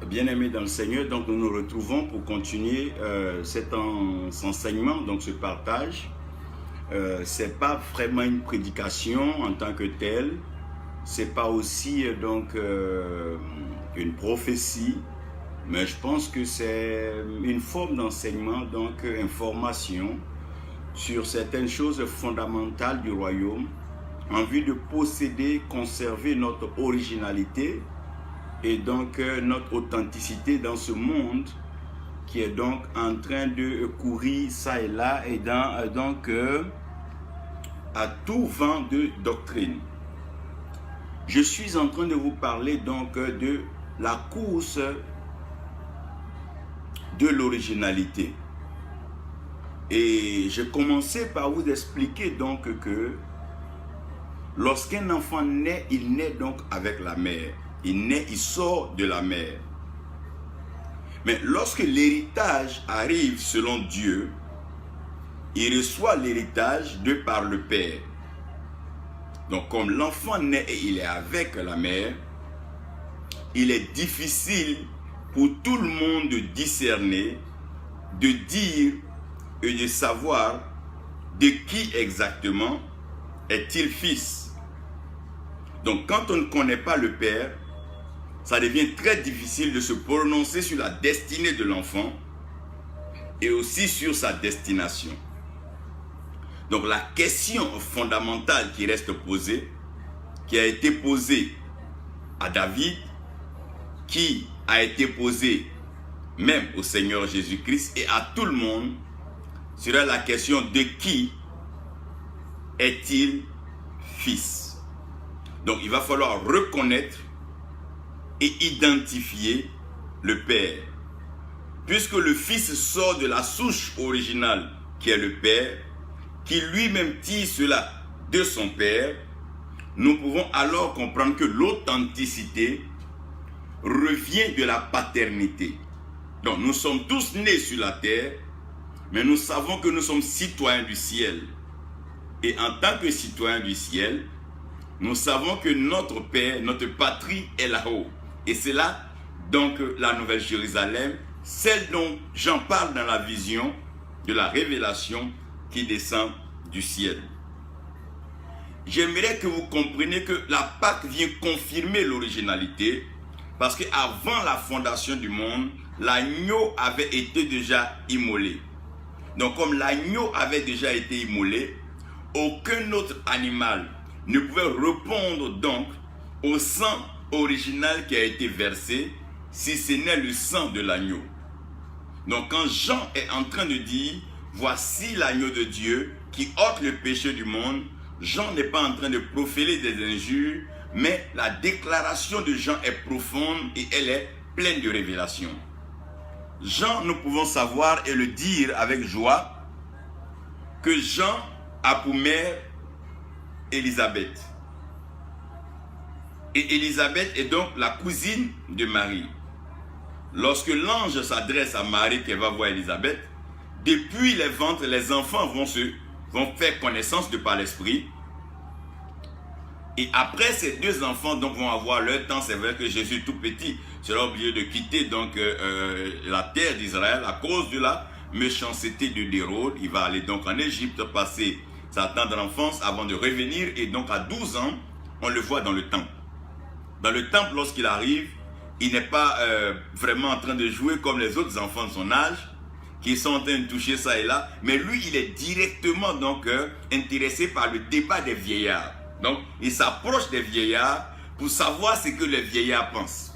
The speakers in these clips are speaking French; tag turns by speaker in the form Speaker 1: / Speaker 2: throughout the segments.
Speaker 1: Bien-aimés dans le Seigneur, donc nous nous retrouvons pour continuer cet enseignement, donc ce partage. C'est pas vraiment une prédication en tant que telle, c'est pas aussi une prophétie, mais je pense que c'est une forme d'enseignement, donc information sur certaines choses fondamentales du royaume en vue de posséder, conserver notre originalité et donc notre authenticité dans ce monde qui est donc en train de courir ça et là et à tout vent de doctrine. Je suis en train de vous parler donc de la course de l'originalité. Et je commençais par vous expliquer donc que lorsqu'un enfant naît, il naît donc avec la mère. Il naît, il sort de la mère. Mais lorsque l'héritage arrive selon Dieu, il reçoit l'héritage de par le Père. Donc comme l'enfant naît et il est avec la mère, il est difficile pour tout le monde de discerner, de dire et de savoir de qui exactement est-il fils. Donc quand on ne connaît pas le Père, ça devient très difficile de se prononcer sur la destinée de l'enfant et aussi sur sa destination. Donc la question fondamentale qui reste posée, qui a été posée à David, qui a été posée même au Seigneur Jésus-Christ et à tout le monde, sera la question de qui est-il fils. Donc il va falloir reconnaître et identifier le Père. Puisque le Fils sort de la souche originale qui est le Père, qui lui-même tire cela de son Père, nous pouvons alors comprendre que l'authenticité revient de la paternité. Donc nous sommes tous nés sur la terre, mais nous savons que nous sommes citoyens du ciel. Et en tant que citoyens du ciel, nous savons que notre Père, notre patrie est là-haut. Et c'est là, donc, la Nouvelle Jérusalem, celle dont Jean parle dans la vision de la révélation qui descend du ciel. J'aimerais que vous compreniez que la Pâque vient confirmer l'originalité, parce qu'avant la fondation du monde, l'agneau avait été déjà immolé. Donc, comme l'agneau avait déjà été immolé, aucun autre animal ne pouvait répondre donc au sang original qui a été versé, si ce n'est le sang de l'agneau. Donc quand Jean est en train de dire, voici l'agneau de Dieu qui ôte le péché du monde, Jean n'est pas en train de profiler des injures, mais la déclaration de Jean est profonde et elle est pleine de révélation. Jean, nous pouvons savoir et le dire avec joie, que Jean a pour mère Élisabeth. Et Élisabeth est donc la cousine de Marie. Lorsque l'ange s'adresse à Marie qu'elle va voir Élisabeth, depuis les ventres, les enfants vont faire connaissance de par l'esprit. Et après, ces deux enfants donc, vont avoir leur temps. C'est vrai que Jésus tout petit sera obligé de quitter donc, la terre d'Israël à cause de la méchanceté d'Hérode. Il va aller donc en Égypte passer sa tendre enfance avant de revenir. Et donc à 12 ans, on le voit dans le temple. Dans le temple, lorsqu'il arrive, il n'est pas vraiment en train de jouer comme les autres enfants de son âge, qui sont en train de toucher ça et là, mais lui, il est directement donc intéressé par le débat des vieillards. Donc, il s'approche des vieillards pour savoir ce que les vieillards pensent.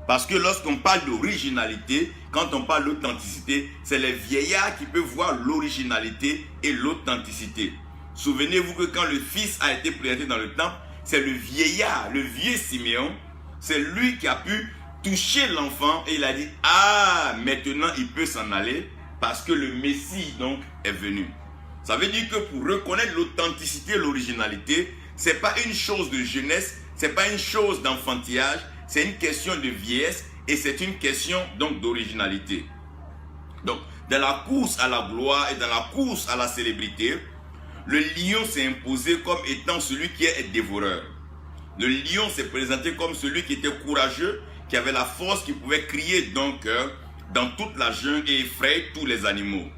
Speaker 1: Parce que lorsqu'on parle d'originalité, quand on parle d'authenticité, c'est les vieillards qui peuvent voir l'originalité et l'authenticité. Souvenez-vous que quand le fils a été présenté dans le temple, c'est le vieillard, le vieux Siméon, c'est lui qui a pu toucher l'enfant et il a dit, ah, maintenant il peut s'en aller parce que le Messie donc est venu. Ça veut dire que pour reconnaître l'authenticité et l'originalité, ce n'est pas une chose de jeunesse, ce n'est pas une chose d'enfantillage, c'est une question de vieillesse et c'est une question donc d'originalité. Donc, dans la course à la gloire et dans la course à la célébrité, le lion s'est imposé comme étant celui qui est dévoreur. Le lion s'est présenté comme celui qui était courageux qui avait la force, qui pouvait crier donc dans toute la jungle et effrayer tous les animaux.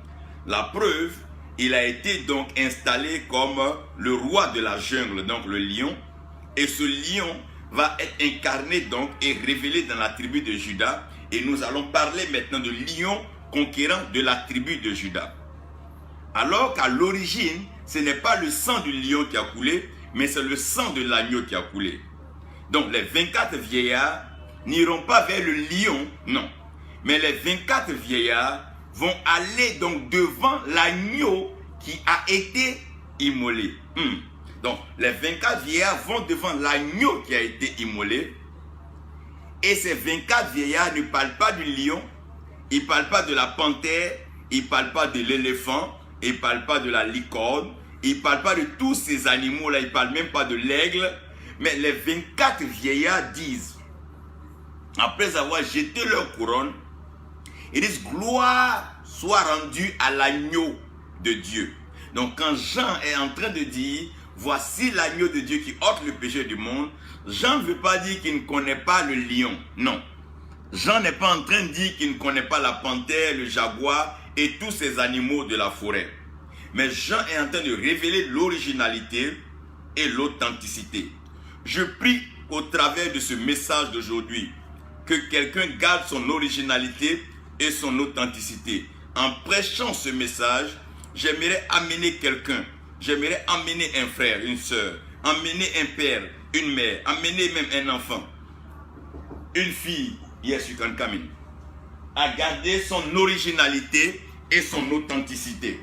Speaker 1: La preuve, il a été donc installé comme le roi de la jungle, donc le lion. Et ce lion va être incarné donc et révélé dans la tribu de Juda. Et nous allons parler maintenant de lion conquérant de la tribu de Juda. Alors qu'à l'origine, ce n'est pas le sang du lion qui a coulé, mais c'est le sang de l'agneau qui a coulé. Donc les 24 vieillards n'iront pas vers le lion, non. Mais les 24 vieillards vont aller donc devant l'agneau qui a été immolé. Donc les 24 vieillards vont devant l'agneau qui a été immolé. Et ces 24 vieillards ne parlent pas du lion, ils ne parlent pas de la panthère, ils ne parlent pas de l'éléphant, ils ne parlent pas de la licorne, ils ne parlent pas de tous ces animaux-là, ils ne parlent même pas de l'aigle. Mais les 24 vieillards disent, après avoir jeté leur couronne, ils disent gloire soit rendue à l'agneau de Dieu. Donc quand Jean est en train de dire, voici l'agneau de Dieu qui ôte le péché du monde, Jean ne veut pas dire qu'il ne connaît pas le lion, non. Jean n'est pas en train de dire qu'il ne connaît pas la panthère, le jaguar et tous ces animaux de la forêt. Mais Jean est en train de révéler l'originalité et l'authenticité. Je prie au travers de ce message d'aujourd'hui que quelqu'un garde son originalité et son authenticité. En prêchant ce message, j'aimerais amener quelqu'un, j'aimerais amener un frère, une soeur, amener un père, une mère, amener même un enfant, une fille, yes you can come in, à garder son originalité et son authenticité.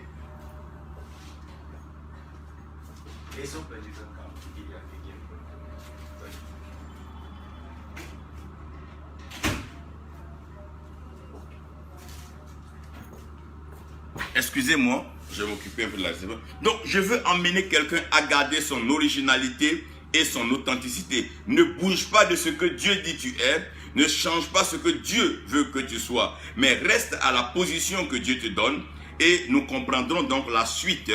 Speaker 1: Excusez-moi, je vais m'occuper un peu de la réserve. Donc, je veux emmener quelqu'un à garder son originalité et son authenticité. Ne bouge pas de ce que Dieu dit tu es. Ne change pas ce que Dieu veut que tu sois. Mais reste à la position que Dieu te donne. Et nous comprendrons donc la suite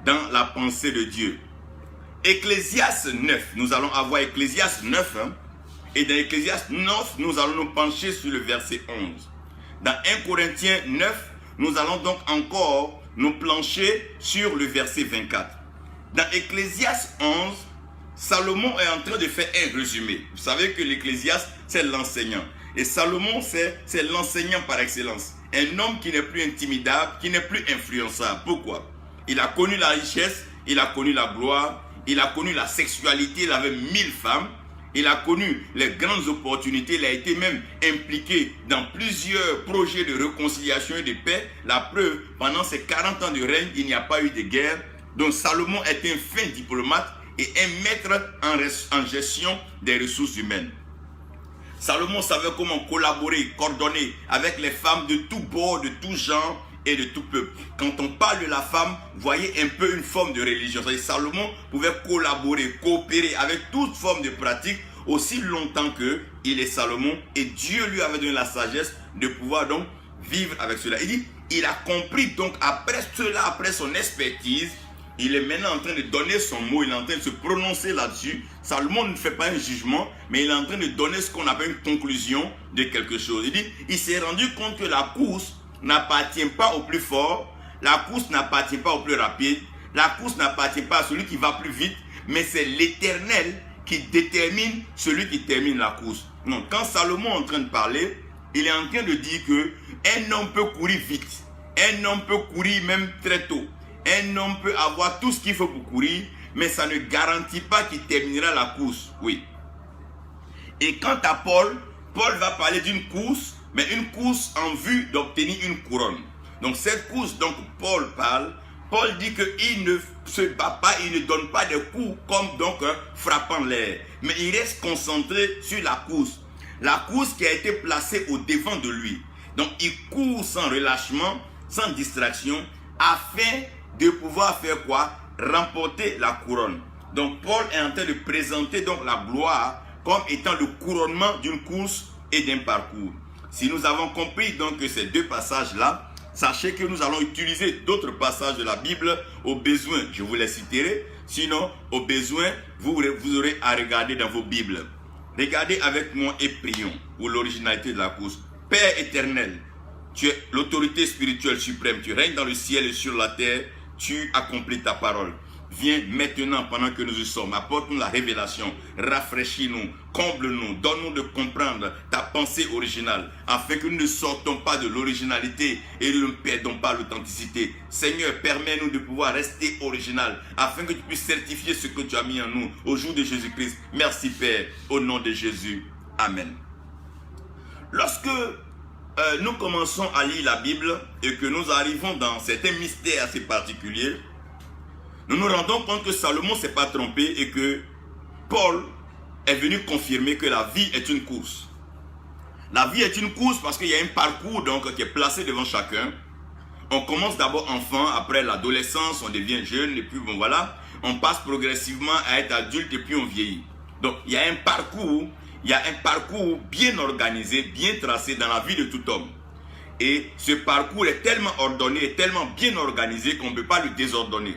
Speaker 1: dans la pensée de Dieu. Ecclésiaste 9. Nous allons avoir Ecclésiaste 9. Et dans Ecclésiaste 9, nous allons nous pencher sur le verset 11. Dans 1 Corinthiens 9, nous allons donc encore nous plancher sur le verset 24. Dans Ecclésiaste 11, Salomon est en train de faire un résumé. Vous savez que l'Ecclésiaste, c'est l'enseignant. Et Salomon, c'est l'enseignant par excellence. Un homme qui n'est plus intimidable, qui n'est plus influençable. Pourquoi? Il a connu la richesse, il a connu la gloire, il a connu la sexualité, il avait 1000 femmes. Il a connu les grandes opportunités, il a été même impliqué dans plusieurs projets de réconciliation et de paix. La preuve, pendant ces 40 ans de règne, il n'y a pas eu de guerre. Donc Salomon est un fin diplomate et un maître en gestion des ressources humaines. Salomon savait comment collaborer, coordonner avec les femmes de tous bords, de tout genre et de tout peuple. Quand on parle de la femme, voyez un peu une forme de religion. C'est-à-dire Salomon pouvait collaborer, coopérer avec toute forme de pratique aussi longtemps qu'il est Salomon. Et Dieu lui avait donné la sagesse de pouvoir donc vivre avec cela. Il dit, il a compris donc après cela, après son expertise, il est maintenant en train de donner son mot, il est en train de se prononcer là-dessus. Salomon ne fait pas un jugement, mais il est en train de donner ce qu'on appelle une conclusion de quelque chose. Il dit, il s'est rendu compte que la course n'appartient pas au plus fort, la course n'appartient pas au plus rapide, la course n'appartient pas à celui qui va plus vite, mais c'est l'Éternel qui détermine celui qui termine la course. Donc quand Salomon est en train de parler, il est en train de dire que un homme peut courir vite, un homme peut courir même très tôt, un homme peut avoir tout ce qu'il faut pour courir, mais ça ne garantit pas qu'il terminera la course. Oui. Et quant à Paul, Paul va parler d'une course, mais une course en vue d'obtenir une couronne. Donc cette course dont Paul parle, Paul dit qu'il ne se bat pas, il ne donne pas de coups comme donc frappant l'air. Mais il reste concentré sur la course. La course qui a été placée au devant de lui. Donc il court sans relâchement, sans distraction, afin de pouvoir faire quoi? Remporter la couronne. Donc Paul est en train de présenter donc la gloire comme étant le couronnement d'une course et d'un parcours. Si nous avons compris donc ces deux passages-là, sachez que nous allons utiliser d'autres passages de la Bible au besoin. Je vous les citerai. Sinon, au besoin, vous aurez à regarder dans vos Bibles. Regardez avec moi et prions pour l'originalité de la cause. Père éternel, tu es l'autorité spirituelle suprême. Tu règnes dans le ciel et sur la terre. Tu accomplis ta parole. Viens maintenant pendant que nous y sommes. Apporte-nous la révélation. Rafraîchis-nous. Comble-nous. Donne-nous de comprendre ta pensée originale. Afin que nous ne sortons pas de l'originalité et ne perdons pas l'authenticité. Seigneur, permets-nous de pouvoir rester original. Afin que tu puisses certifier ce que tu as mis en nous. Au jour de Jésus-Christ. Merci Père. Au nom de Jésus. Amen. Lorsque nous commençons à lire la Bible et que nous arrivons dans certains mystères assez particuliers, nous nous rendons compte que Salomon ne s'est pas trompé et que Paul est venu confirmer que la vie est une course. La vie est une course parce qu'il y a un parcours donc, qui est placé devant chacun. On commence d'abord enfant, après l'adolescence, on devient jeune et puis bon voilà, on passe progressivement à être adulte et puis on vieillit. Donc il y a un parcours bien organisé, bien tracé dans la vie de tout homme. Et ce parcours est tellement ordonné, tellement bien organisé qu'on ne peut pas le désordonner.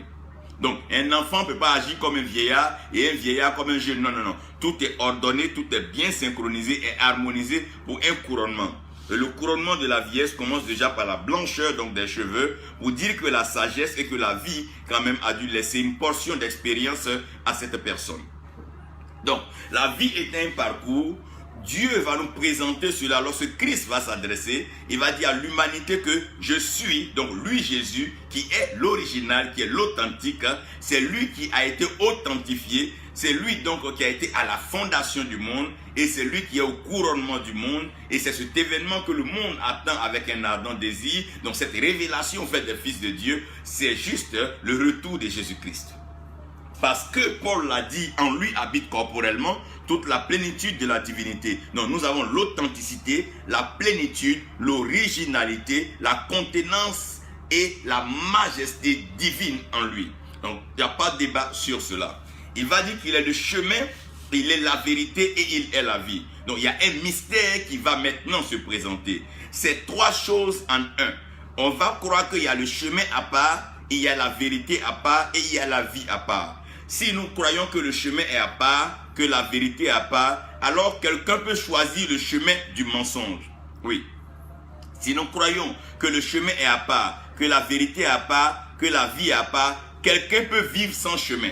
Speaker 1: Donc, un enfant ne peut pas agir comme un vieillard et un vieillard comme un jeune. Non, non, non. Tout est ordonné, tout est bien synchronisé et harmonisé pour un couronnement. Et le couronnement de la vieillesse commence déjà par la blancheur donc des cheveux pour dire que la sagesse et que la vie quand même a dû laisser une portion d'expérience à cette personne. Donc, la vie est un parcours. Dieu va nous présenter cela lorsque Christ va s'adresser. Il va dire à l'humanité que je suis, donc lui Jésus, qui est l'original, qui est l'authentique. C'est lui qui a été authentifié. C'est lui donc qui a été à la fondation du monde. Et c'est lui qui est au couronnement du monde. Et c'est cet événement que le monde attend avec un ardent désir. Donc cette révélation faite des fils de Dieu, c'est juste le retour de Jésus-Christ. Parce que Paul l'a dit, en lui habite corporellement toute la plénitude de la divinité. Donc nous avons l'authenticité, la plénitude, l'originalité, la contenance et la majesté divine en lui. Donc il n'y a pas de débat sur cela. Il va dire qu'il est le chemin, il est la vérité et il est la vie. Donc il y a un mystère qui va maintenant se présenter. C'est trois choses en un. On va croire qu'il y a le chemin à part, il y a la vérité à part et il y a la vie à part. Si nous croyons que le chemin est à part, que la vérité est à part, alors quelqu'un peut choisir le chemin du mensonge. Oui. Si nous croyons que le chemin est à part, que la vérité est à part, que la vie est à part, quelqu'un peut vivre sans chemin.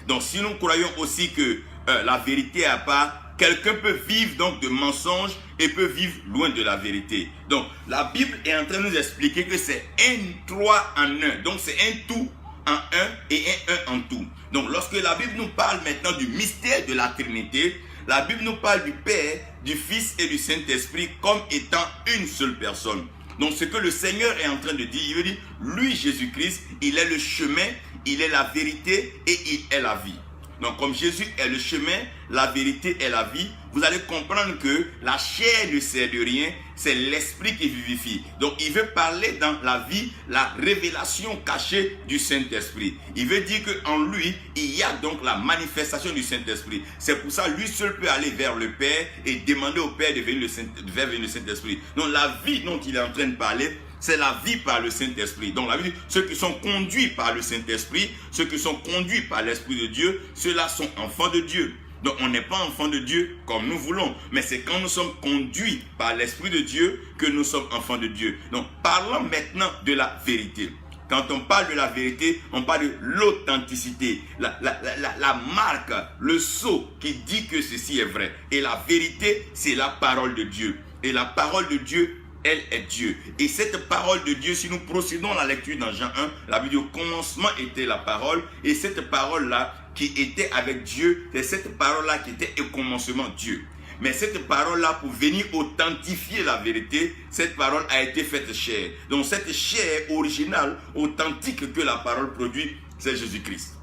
Speaker 1: Donc si nous croyons aussi que la vérité est à part, quelqu'un peut vivre donc de mensonges et peut vivre loin de la vérité. Donc la Bible est en train de nous expliquer que c'est un trois en un. Donc c'est un tout en un et un en tout. Donc lorsque la Bible nous parle maintenant du mystère de la Trinité, la Bible nous parle du Père, du Fils et du Saint-Esprit comme étant une seule personne. Donc ce que le Seigneur est en train de dire, il veut dire, lui Jésus-Christ, il est le chemin, il est la vérité et il est la vie. Donc comme Jésus est le chemin, la vérité et la vie, vous allez comprendre que la chair ne sert de rien, c'est l'esprit qui vivifie. Donc il veut parler dans la vie, la révélation cachée du Saint-Esprit. Il veut dire qu'en lui, il y a donc la manifestation du Saint-Esprit. C'est pour ça lui seul peut aller vers le Père et demander au Père de venir le Saint-Esprit. Donc la vie dont il est en train de parler, c'est la vie par le Saint-Esprit. Donc la vie, ceux qui sont conduits par le Saint-Esprit, ceux qui sont conduits par l'Esprit de Dieu, ceux-là sont enfants de Dieu. Donc on n'est pas enfants de Dieu comme nous voulons, mais c'est quand nous sommes conduits par l'Esprit de Dieu que nous sommes enfants de Dieu. Donc parlons maintenant de la vérité. Quand on parle de la vérité, on parle de l'authenticité, la marque, le sceau qui dit que ceci est vrai. Et la vérité, c'est la parole de Dieu. Et la parole de Dieu, elle est Dieu. Et cette parole de Dieu, si nous procédons à la lecture dans Jean 1, la Bible dit au commencement était la parole. Et cette parole-là qui était avec Dieu, c'est cette parole-là qui était au commencement Dieu. Mais cette parole-là, pour venir authentifier la vérité, cette parole a été faite chair. Donc cette chair originale, authentique que la parole produit, c'est Jésus-Christ.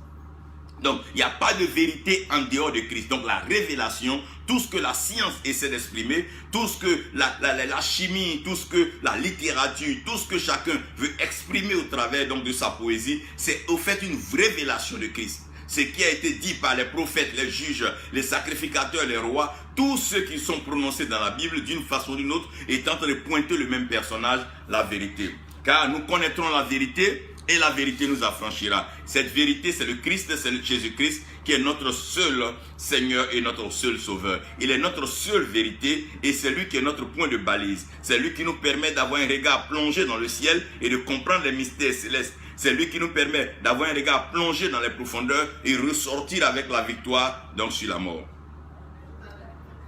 Speaker 1: Donc, il n'y a pas de vérité en dehors de Christ. Donc, la révélation, tout ce que la science essaie d'exprimer, tout ce que la chimie, tout ce que la littérature, tout ce que chacun veut exprimer au travers donc, de sa poésie, c'est au fait une révélation de Christ. Ce qui a été dit par les prophètes, les juges, les sacrificateurs, les rois, tous ceux qui sont prononcés dans la Bible d'une façon ou d'une autre, est en train de pointer le même personnage, la vérité. Car nous connaîtrons la vérité et la vérité nous affranchira. Cette vérité, c'est le Christ, c'est Jésus-Christ qui est notre seul Seigneur et notre seul Sauveur. Il est notre seule vérité et c'est lui qui est notre point de balise. C'est lui qui nous permet d'avoir un regard plongé dans le ciel et de comprendre les mystères célestes. C'est lui qui nous permet d'avoir un regard plongé dans les profondeurs et ressortir avec la victoire donc sur la mort.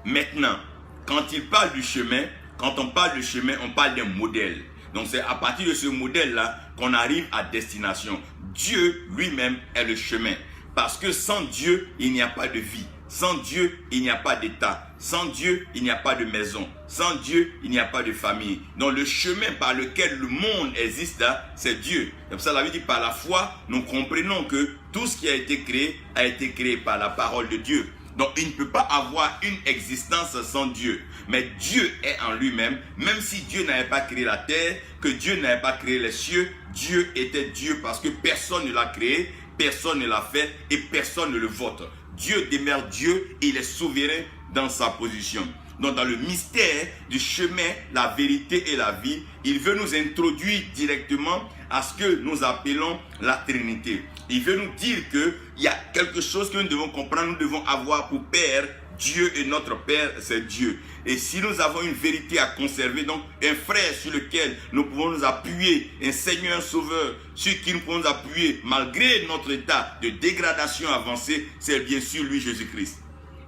Speaker 1: Maintenant, quand il parle du chemin, quand on parle du chemin, on parle d'un modèle. Donc c'est à partir de ce modèle-là qu'on arrive à destination. Dieu lui-même est le chemin. Parce que sans Dieu, il n'y a pas de vie. Sans Dieu, il n'y a pas d'état. Sans Dieu, il n'y a pas de maison. Sans Dieu, il n'y a pas de famille. Donc le chemin par lequel le monde existe là, c'est Dieu. C'est pour ça la Bible dit par la foi, nous comprenons que tout ce qui a été créé par la parole de Dieu. Donc il ne peut pas avoir une existence sans Dieu. Mais Dieu est en lui-même. Même si Dieu n'avait pas créé la terre, que Dieu n'avait pas créé les cieux, Dieu était Dieu parce que personne ne l'a créé, personne ne l'a fait et personne ne le vote. Dieu demeure Dieu, il est souverain dans sa position. Donc dans le mystère du chemin, la vérité et la vie, il veut nous introduire directement à ce que nous appelons la Trinité. Il veut nous dire qu'il y a quelque chose que nous devons comprendre, nous devons avoir pour Père Dieu et notre Père, c'est Dieu. Et si nous avons une vérité à conserver, donc un frère sur lequel nous pouvons nous appuyer, un Seigneur, un Sauveur, sur qui nous pouvons nous appuyer, malgré notre état de dégradation avancée, c'est bien sûr lui, Jésus-Christ.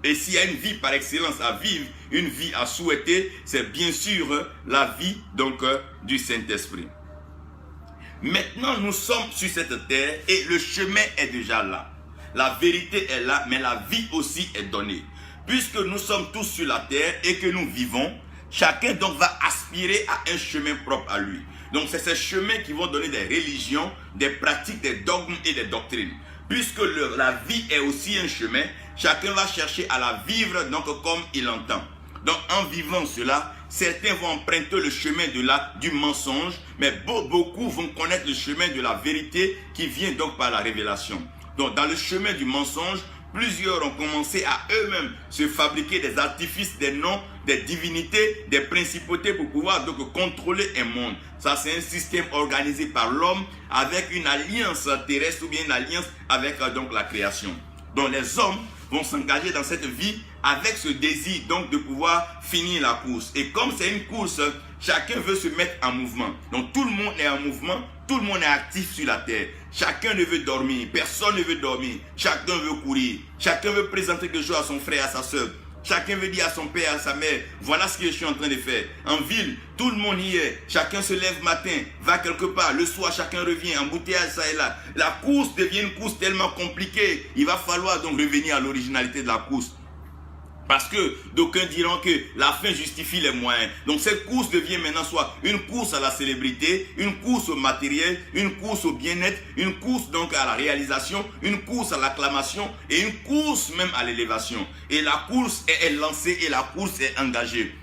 Speaker 1: Et s'il y a une vie par excellence à vivre, une vie à souhaiter, c'est bien sûr la vie donc du Saint-Esprit. Maintenant, nous sommes sur cette terre et le chemin est déjà là. La vérité est là, mais la vie aussi est donnée. Puisque nous sommes tous sur la terre et que nous vivons, chacun donc va aspirer à un chemin propre à lui. Donc c'est ces chemins qui vont donner des religions, des pratiques, des dogmes et des doctrines. Puisque la vie est aussi un chemin, chacun va chercher à la vivre donc comme il entend. Donc en vivant cela, certains vont emprunter le chemin du mensonge, mais beaucoup vont connaître le chemin de la vérité qui vient donc par la révélation. Donc dans le chemin du mensonge, plusieurs ont commencé à eux-mêmes se fabriquer des artifices, des noms, des divinités, des principautés pour pouvoir donc contrôler un monde. Ça, c'est un système organisé par l'homme avec une alliance terrestre ou bien une alliance avec donc la création. Donc les hommes vont s'engager dans cette vie avec ce désir donc de pouvoir finir la course. Et comme c'est une course, chacun veut se mettre en mouvement. Donc tout le monde est en mouvement, tout le monde est actif sur la terre. Chacun ne veut dormir, personne ne veut dormir. Chacun veut courir, chacun veut présenter quelque chose à son frère, à sa soeur. Chacun veut dire à son père, à sa mère, voilà ce que je suis en train de faire. En ville, tout le monde y est. Chacun se lève matin, va quelque part. Le soir, chacun revient. Embouteillage, ça et là. La course devient une course tellement compliquée. Il va falloir donc revenir à l'originalité de la course. Parce que d'aucuns diront que la fin justifie les moyens. Donc cette course devient maintenant soit une course à la célébrité, une course au matériel, une course au bien-être, une course donc à la réalisation, une course à l'acclamation et une course même à l'élévation. Et la course est lancée et la course est engagée.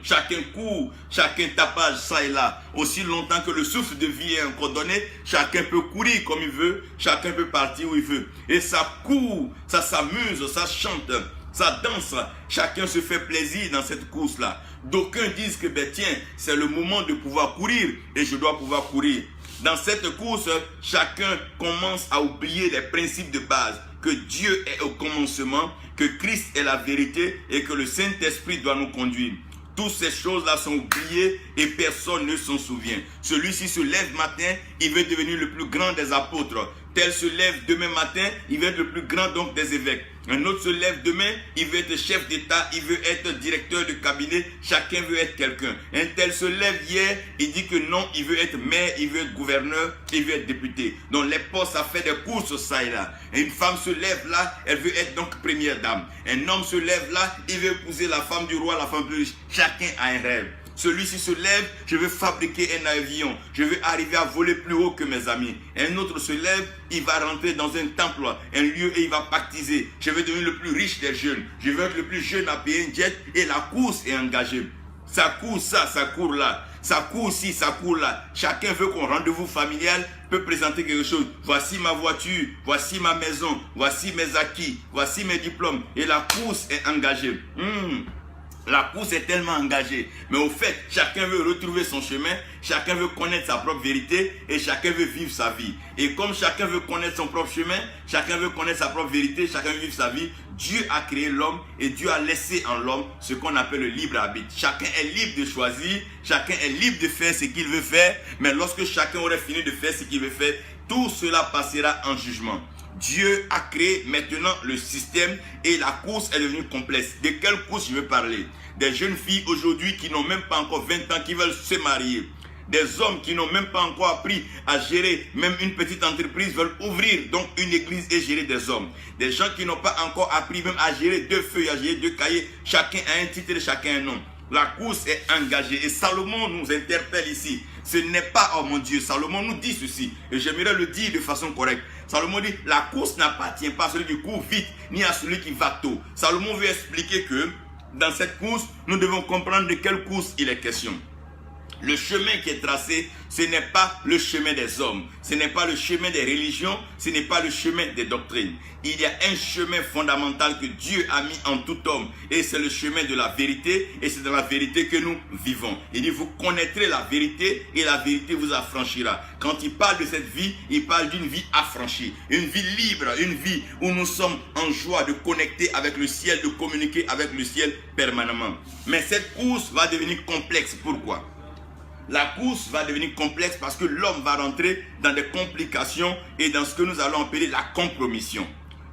Speaker 1: Chacun court, chacun tapage ça et là. Aussi longtemps que le souffle de vie est encore donné, chacun peut courir comme il veut, chacun peut partir où il veut. Et ça court, ça s'amuse, ça chante. Ça danse, chacun se fait plaisir dans cette course-là. D'aucuns disent que tiens, c'est le moment de pouvoir courir et je dois pouvoir courir. Dans cette course, chacun commence à oublier les principes de base. Que Dieu est au commencement, que Christ est la vérité et que le Saint-Esprit doit nous conduire. Toutes ces choses-là sont oubliées et personne ne s'en souvient. Celui-ci se lève matin, il veut devenir le plus grand des apôtres. Tel se lève demain matin, il veut être le plus grand donc des évêques. Un autre se lève demain, il veut être chef d'État, il veut être directeur de cabinet, chacun veut être quelqu'un. Un tel se lève hier, il dit que non, il veut être maire, il veut être gouverneur, il veut être député. Donc les postes, ça fait des courses ça et là. Et une femme se lève là, elle veut être donc première dame. Un homme se lève là, il veut épouser la femme du roi, la femme plus riche. Chacun a un rêve. Celui-ci se lève, je veux fabriquer un avion, je veux arriver à voler plus haut que mes amis. Un autre se lève, il va rentrer dans un temple, un lieu et il va pactiser. Je veux devenir le plus riche des jeunes, je veux être le plus jeune à payer un jet et la course est engagée. Ça court ça, ça court là, ça court ci, ça court là. Chacun veut qu'un rendez-vous familial peut présenter quelque chose. Voici ma voiture, voici ma maison, voici mes acquis, voici mes diplômes et la course est engagée. La course est tellement engagée. Mais au fait, chacun veut retrouver son chemin, chacun veut connaître sa propre vérité et chacun veut vivre sa vie. Et comme chacun veut connaître son propre chemin, chacun veut connaître sa propre vérité, chacun veut vivre sa vie, Dieu a créé l'homme et Dieu a laissé en l'homme ce qu'on appelle le libre arbitre. Chacun est libre de choisir, chacun est libre de faire ce qu'il veut faire, mais lorsque chacun aurait fini de faire ce qu'il veut faire, tout cela passera en jugement. Dieu a créé maintenant le système et la course est devenue complexe. De quelle course je veux parler? Des jeunes filles aujourd'hui qui n'ont même pas encore 20 ans, qui veulent se marier. Des hommes qui n'ont même pas encore appris à gérer même une petite entreprise, veulent ouvrir donc une église et gérer des hommes. Des gens qui n'ont pas encore appris même à gérer 2 feuilles, à gérer 2 cahiers. Chacun a un titre et chacun un nom. La course est engagée et Salomon nous interpelle ici. Ce n'est pas, oh mon Dieu, Salomon nous dit ceci et j'aimerais le dire de façon correcte. Salomon dit, la course n'appartient pas à celui qui court vite ni à celui qui va tôt. Salomon veut expliquer que dans cette course, nous devons comprendre de quelle course il est question. Le chemin qui est tracé, ce n'est pas le chemin des hommes, ce n'est pas le chemin des religions, ce n'est pas le chemin des doctrines. Il y a un chemin fondamental que Dieu a mis en tout homme et c'est le chemin de la vérité et c'est dans la vérité que nous vivons. Il dit, vous connaîtrez la vérité et la vérité vous affranchira. Quand il parle de cette vie, il parle d'une vie affranchie, une vie libre, une vie où nous sommes en joie de connecter avec le ciel, de communiquer avec le ciel permanemment. Mais cette course va devenir complexe. Pourquoi? La course va devenir complexe parce que l'homme va rentrer dans des complications et dans ce que nous allons appeler la compromission.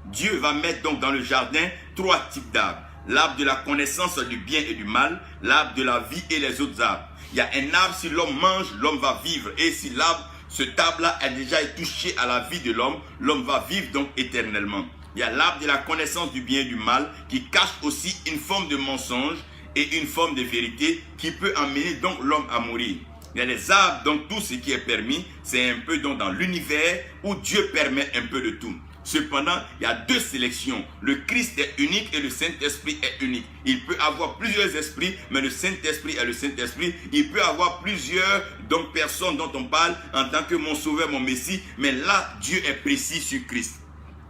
Speaker 1: Dieu va mettre donc dans le jardin 3 types d'arbres. L'arbre de la connaissance du bien et du mal, l'arbre de la vie et les autres arbres. Il y a un arbre, si l'homme mange, l'homme va vivre. Et si l'arbre, cet arbre-là a déjà touché à la vie de l'homme, l'homme va vivre donc éternellement. Il y a l'arbre de la connaissance du bien et du mal qui cache aussi une forme de mensonge et une forme de vérité qui peut amener donc l'homme à mourir. Il y a les arbres, donc tout ce qui est permis, c'est un peu donc dans l'univers où Dieu permet un peu de tout. Cependant, il y a 2 sélections. Le Christ est unique et le Saint-Esprit est unique. Il peut avoir plusieurs esprits, mais le Saint-Esprit est le Saint-Esprit. Il peut avoir plusieurs donc, personnes dont on parle en tant que mon sauveur, mon Messie, mais là, Dieu est précis sur Christ.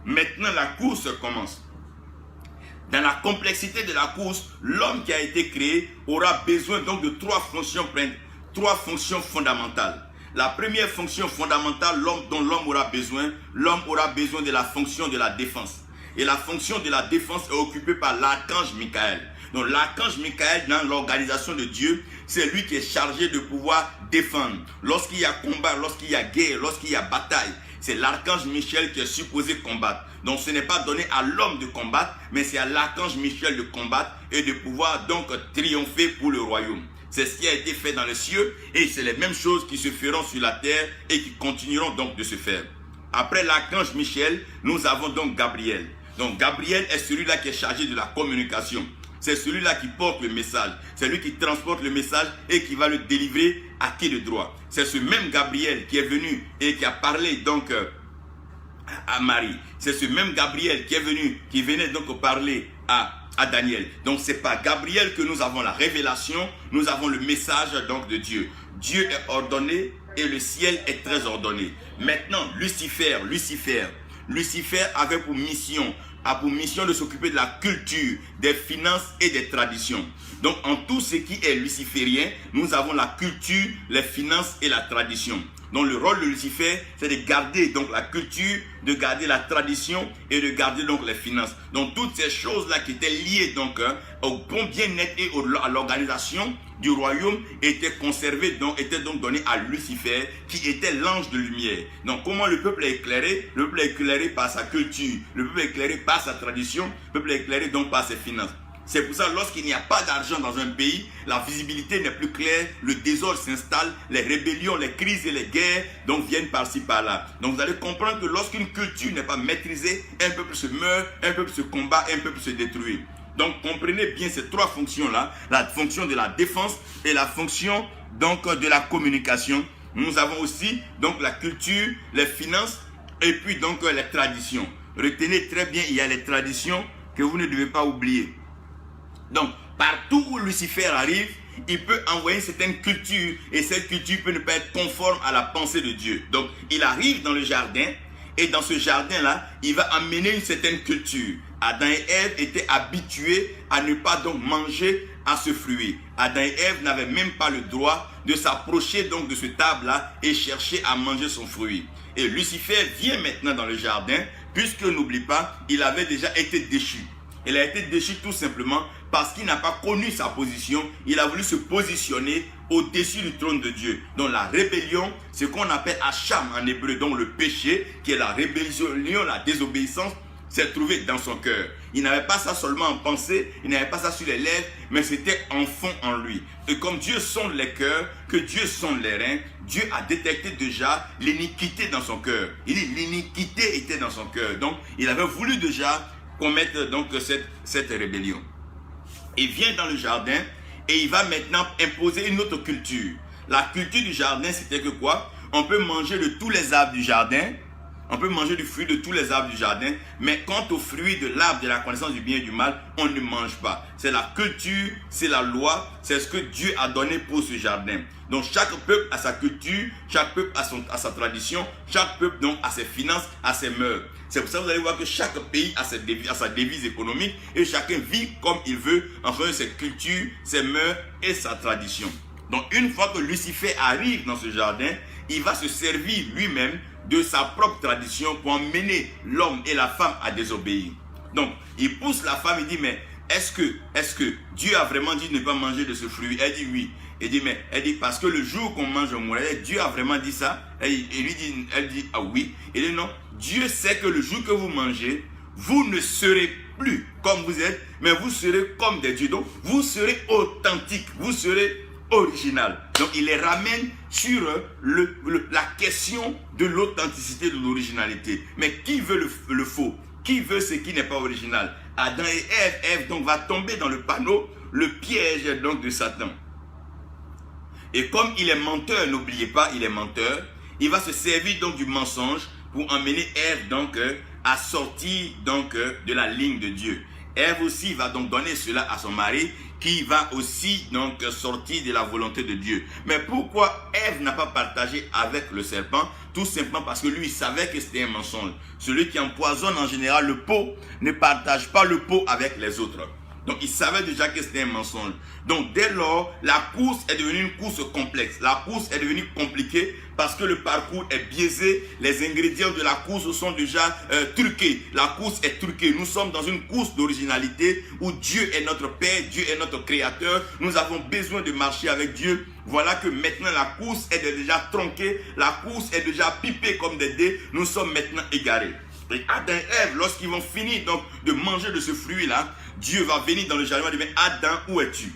Speaker 1: Maintenant, la course commence. Dans la complexité de la course, l'homme qui a été créé aura besoin donc de 3 fonctions fondamentales. La première fonction fondamentale dont l'homme aura besoin de la fonction de la défense. Et la fonction de la défense est occupée par l'archange Michael. Donc l'archange Michael, dans l'organisation de Dieu, c'est lui qui est chargé de pouvoir défendre. Lorsqu'il y a combat, lorsqu'il y a guerre, lorsqu'il y a bataille, c'est l'archange Michel qui est supposé combattre. Donc ce n'est pas donné à l'homme de combattre, mais c'est à l'archange Michel de combattre et de pouvoir donc triompher pour le royaume. C'est ce qui a été fait dans les cieux et c'est les mêmes choses qui se feront sur la terre et qui continueront donc de se faire. Après l'archange Michel, nous avons donc Gabriel. Donc Gabriel est celui-là qui est chargé de la communication. C'est celui-là qui porte le message. C'est lui qui transporte le message et qui va le délivrer à qui de droit. C'est ce même Gabriel qui est venu et qui a parlé donc à Marie. C'est ce même Gabriel qui est venu, qui venait donc parler à Daniel. Donc c'est par Gabriel que nous avons la révélation, nous avons le message donc de Dieu. Dieu est ordonné et le ciel est très ordonné. Maintenant, Lucifer avait pour mission de s'occuper de la culture, des finances et des traditions. Donc en tout ce qui est luciférien, nous avons la culture, les finances et la tradition. Donc le rôle de Lucifer, c'est de garder donc la culture, de garder la tradition et de garder donc les finances. Donc toutes ces choses-là qui étaient liées donc au bon bien-être et à l'organisation du royaume étaient conservées, étaient donc données à Lucifer qui était l'ange de lumière. Donc comment le peuple est éclairé? Le peuple est éclairé par sa culture, le peuple est éclairé par sa tradition, le peuple est éclairé donc par ses finances. C'est pour ça que lorsqu'il n'y a pas d'argent dans un pays, la visibilité n'est plus claire, le désordre s'installe, les rébellions, les crises et les guerres donc viennent par-ci par-là. Donc vous allez comprendre que lorsqu'une culture n'est pas maîtrisée, un peuple se meurt, un peuple se combat, un peuple se détruit. Donc comprenez bien ces 3 fonctions-là, la fonction de la défense et la fonction donc de la communication. Nous avons aussi donc la culture, les finances et puis donc les traditions. Retenez très bien, il y a les traditions que vous ne devez pas oublier. Donc, partout où Lucifer arrive, il peut envoyer une certaine culture et cette culture peut ne pas être conforme à la pensée de Dieu. Donc, il arrive dans le jardin et dans ce jardin-là, il va amener une certaine culture. Adam et Ève étaient habitués à ne pas donc manger à ce fruit. Adam et Ève n'avaient même pas le droit de s'approcher donc de ce table-là et chercher à manger son fruit. Et Lucifer vient maintenant dans le jardin, puisque n'oublie pas, il avait déjà été déchu. Il a été déchu tout simplement parce qu'il n'a pas connu sa position. Il a voulu se positionner au-dessus du trône de Dieu. Donc la rébellion, c'est ce qu'on appelle Hacham en hébreu, donc le péché, qui est la rébellion, la désobéissance, s'est trouvé dans son cœur. Il n'avait pas ça seulement en pensée, il n'avait pas ça sur les lèvres, mais c'était en fond en lui. Et comme Dieu sonde les cœurs, que Dieu sonde les reins, Dieu a détecté déjà l'iniquité dans son cœur. Il dit l'iniquité était dans son cœur. Donc il avait voulu déjà commettre donc cette rébellion. Il vient dans le jardin et il va maintenant imposer une autre culture. La culture du jardin, c'était que quoi? On peut manger de tous les arbres du jardin, on peut manger du fruit de tous les arbres du jardin, mais quant au fruit de l'arbre de la connaissance du bien et du mal, on ne mange pas. C'est la culture, c'est la loi, c'est ce que Dieu a donné pour ce jardin. Donc chaque peuple a sa culture, chaque peuple a sa tradition, chaque peuple donc a ses finances, a ses mœurs. C'est pour ça que vous allez voir que chaque pays a sa devise économique et chacun vit comme il veut en fonction de ses cultures, ses mœurs et sa tradition. Donc une fois que Lucifer arrive dans ce jardin, il va se servir lui-même de sa propre tradition pour emmener l'homme et la femme à désobéir. Donc il pousse la femme, il dit mais est-ce que Dieu a vraiment dit de ne pas manger de ce fruit? Elle dit oui. Elle dit parce que le jour qu'on mange, on mourra. Dieu a vraiment dit ça? Elle dit ah oui. Il dit non. Dieu sait que le jour que vous mangez, vous ne serez plus comme vous êtes, mais vous serez comme des dieux. Donc vous serez authentique, vous serez original. Donc il les ramène sur la question de l'authenticité, de l'originalité. Mais qui veut le faux? Qui veut ce qui n'est pas original? Adam et Ève. Ève donc va tomber dans le panneau, le piège donc de Satan. Et comme il est menteur, n'oubliez pas, il est menteur, il va se servir donc du mensonge pour emmener Ève donc à sortir donc de la ligne de Dieu. Ève aussi va donc donner cela à son mari qui va aussi donc sortir de la volonté de Dieu. Mais pourquoi Ève n'a pas partagé avec le serpent? Tout simplement parce que lui il savait que c'était un mensonge. Celui qui empoisonne en général le pot ne partage pas le pot avec les autres. Donc il savait déjà que c'était un mensonge. Donc dès lors, la course est devenue une course complexe. La course est devenue compliquée parce que le parcours est biaisé. Les ingrédients de la course sont déjà truqués. La course est truquée. Nous sommes dans une course d'originalité où Dieu est notre Père, Dieu est notre Créateur. Nous avons besoin de marcher avec Dieu. Voilà que maintenant la course est déjà tronquée. La course est déjà pipée comme des dés. Nous sommes maintenant égarés. Et Adam et Ève, lorsqu'ils vont finir donc de manger de ce fruit-là, Dieu va venir dans le jardin et dire « Adam, où es-tu »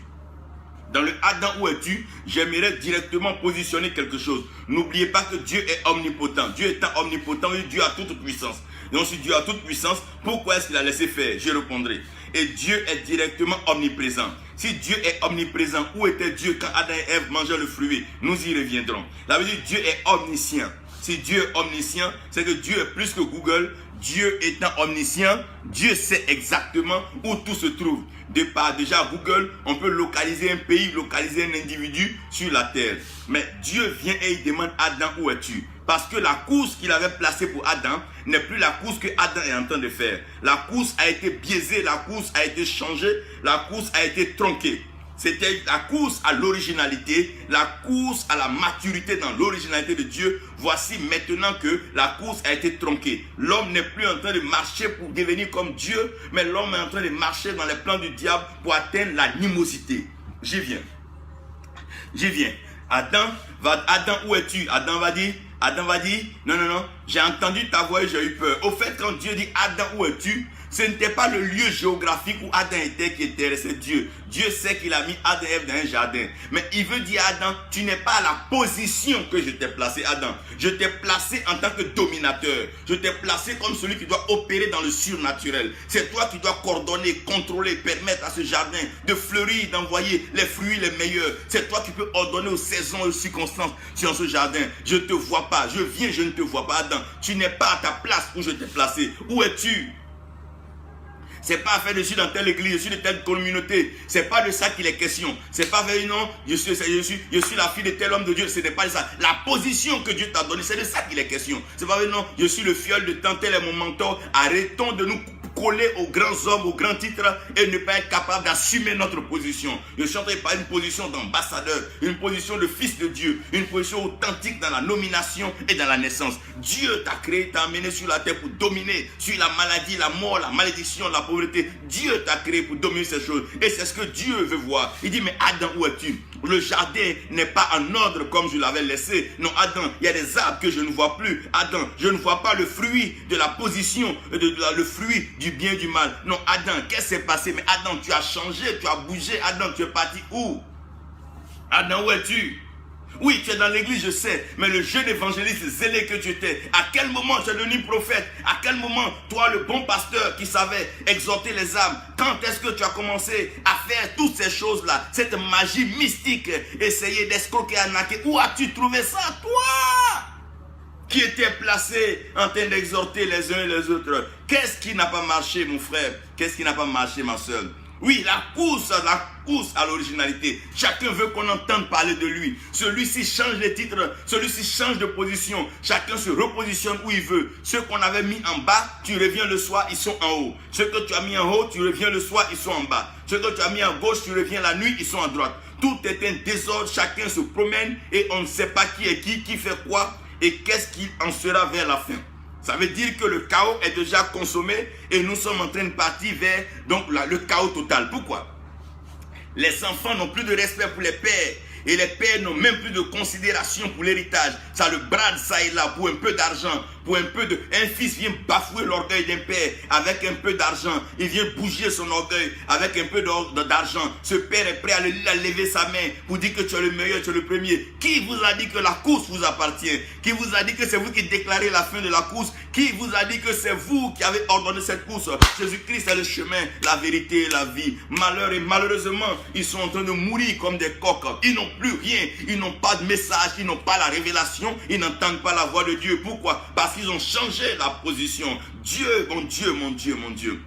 Speaker 1: Dans le « Adam, où es-tu » j'aimerais directement positionner quelque chose. N'oubliez pas que Dieu est omnipotent. Dieu étant omnipotent, Dieu a toute puissance. Donc si Dieu a toute puissance, pourquoi est-ce qu'il a laissé faire? Je répondrai. Et Dieu est directement omniprésent. Si Dieu est omniprésent, où était Dieu quand Adam et Ève mangeaient le fruit? Nous y reviendrons. Ça veut dire Dieu est omniscient. Si Dieu est omniscient, c'est que Dieu est plus que Google. Dieu étant omniscient, Dieu sait exactement où tout se trouve. Déjà Google, on peut localiser un pays, localiser un individu sur la terre. Mais Dieu vient et il demande Adam, où es-tu? Parce que la course qu'il avait placée pour Adam n'est plus la course que Adam est en train de faire. La course a été biaisée, la course a été changée, la course a été tronquée. C'était la course à l'originalité, la course à la maturité dans l'originalité de Dieu. Voici maintenant que la course a été tronquée. L'homme n'est plus en train de marcher pour devenir comme Dieu, mais l'homme est en train de marcher dans les plans du diable pour atteindre l'animosité. J'y viens. Adam, où es-tu? Adam va dire, non, j'ai entendu ta voix et j'ai eu peur. Au fait, quand Dieu dit Adam, où es-tu? Ce n'était pas le lieu géographique où Adam était qui intéressait Dieu. Dieu sait qu'il a mis Adam et Ève dans un jardin. Mais il veut dire à Adam, tu n'es pas à la position que je t'ai placé, Adam. Je t'ai placé en tant que dominateur. Je t'ai placé comme celui qui doit opérer dans le surnaturel. C'est toi qui dois coordonner, contrôler, permettre à ce jardin de fleurir, d'envoyer les fruits les meilleurs. C'est toi qui peux ordonner aux saisons et aux circonstances sur ce jardin. Je ne te vois pas. Je viens, je ne te vois pas, Adam. Tu n'es pas à ta place où je t'ai placé. Où es-tu? C'est pas fait, je suis dans telle église, je suis de telle communauté. C'est pas de ça qu'il est question. C'est pas fait, non, je suis la fille de tel homme de Dieu. Ce n'est pas de ça. La position que Dieu t'a donnée, c'est de ça qu'il est question. C'est pas fait, non, je suis le fiole de tant, tel est mon mentor. Arrêtons de nous coller aux grands hommes, aux grands titres et ne pas être capable d'assumer notre position. Je suis en train de parler d'une position d'ambassadeur, une position de fils de Dieu, une position authentique dans la nomination et dans la naissance. Dieu t'a créé, t'a amené sur la terre pour dominer sur la maladie, la mort, la malédiction, la pauvreté. Dieu t'a créé pour dominer ces choses. Et c'est ce que Dieu veut voir. Il dit, mais Adam, où es-tu? Le jardin n'est pas en ordre comme je l'avais laissé. Non, Adam, il y a des arbres que je ne vois plus. Adam, je ne vois pas le fruit de la position, le fruit du bien et du mal. Non, Adam, qu'est-ce qui s'est passé? Mais Adam, tu as changé, tu as bougé. Adam, tu es parti où? Adam, où es-tu? Oui, tu es dans l'église, je sais, mais le jeune évangéliste zélé que tu étais, à quel moment tu es devenu prophète? À quel moment, toi, le bon pasteur qui savait exhorter les âmes, quand est-ce que tu as commencé à faire toutes ces choses-là, cette magie mystique, essayer d'escroquer, arnaquer? Où as-tu trouvé ça, toi qui était placé en train d'exhorter les uns et les autres? Qu'est-ce qui n'a pas marché, mon frère? Qu'est-ce qui n'a pas marché, ma soeur? Oui, la course à l'originalité. Chacun veut qu'on entende parler de lui. Celui-ci change de titre, celui-ci change de position. Chacun se repositionne où il veut. Ceux qu'on avait mis en bas, tu reviens le soir, ils sont en haut. Ceux que tu as mis en haut, tu reviens le soir, ils sont en bas. Ceux que tu as mis en gauche, tu reviens la nuit, ils sont à droite. Tout est un désordre, chacun se promène et on ne sait pas qui est qui fait quoi et qu'est-ce qu'il en sera vers la fin. Ça veut dire que le chaos est déjà consommé et nous sommes en train de partir vers donc, le chaos total. Pourquoi? Les enfants n'ont plus de respect pour les pères et les pères n'ont même plus de considération pour l'héritage. Ça le brade ça et là pour un peu d'argent. Pour un peu de... Un fils vient bafouer l'orgueil d'un père avec un peu d'argent. Il vient bouger son orgueil avec un peu d'argent. Ce père est prêt à lever sa main pour dire que tu es le meilleur, tu es le premier. Qui vous a dit que la course vous appartient? Qui vous a dit que c'est vous qui déclarez la fin de la course? Qui vous a dit que c'est vous qui avez ordonné cette course? Jésus-Christ est le chemin, la vérité et la vie. Malheur et malheureusement, ils sont en train de mourir comme des coqs. Ils n'ont plus rien. Ils n'ont pas de message. Ils n'ont pas la révélation. Ils n'entendent pas la voix de Dieu. Pourquoi? Parce qu'ils ont changé la position. Dieu, mon Dieu, mon Dieu, mon Dieu.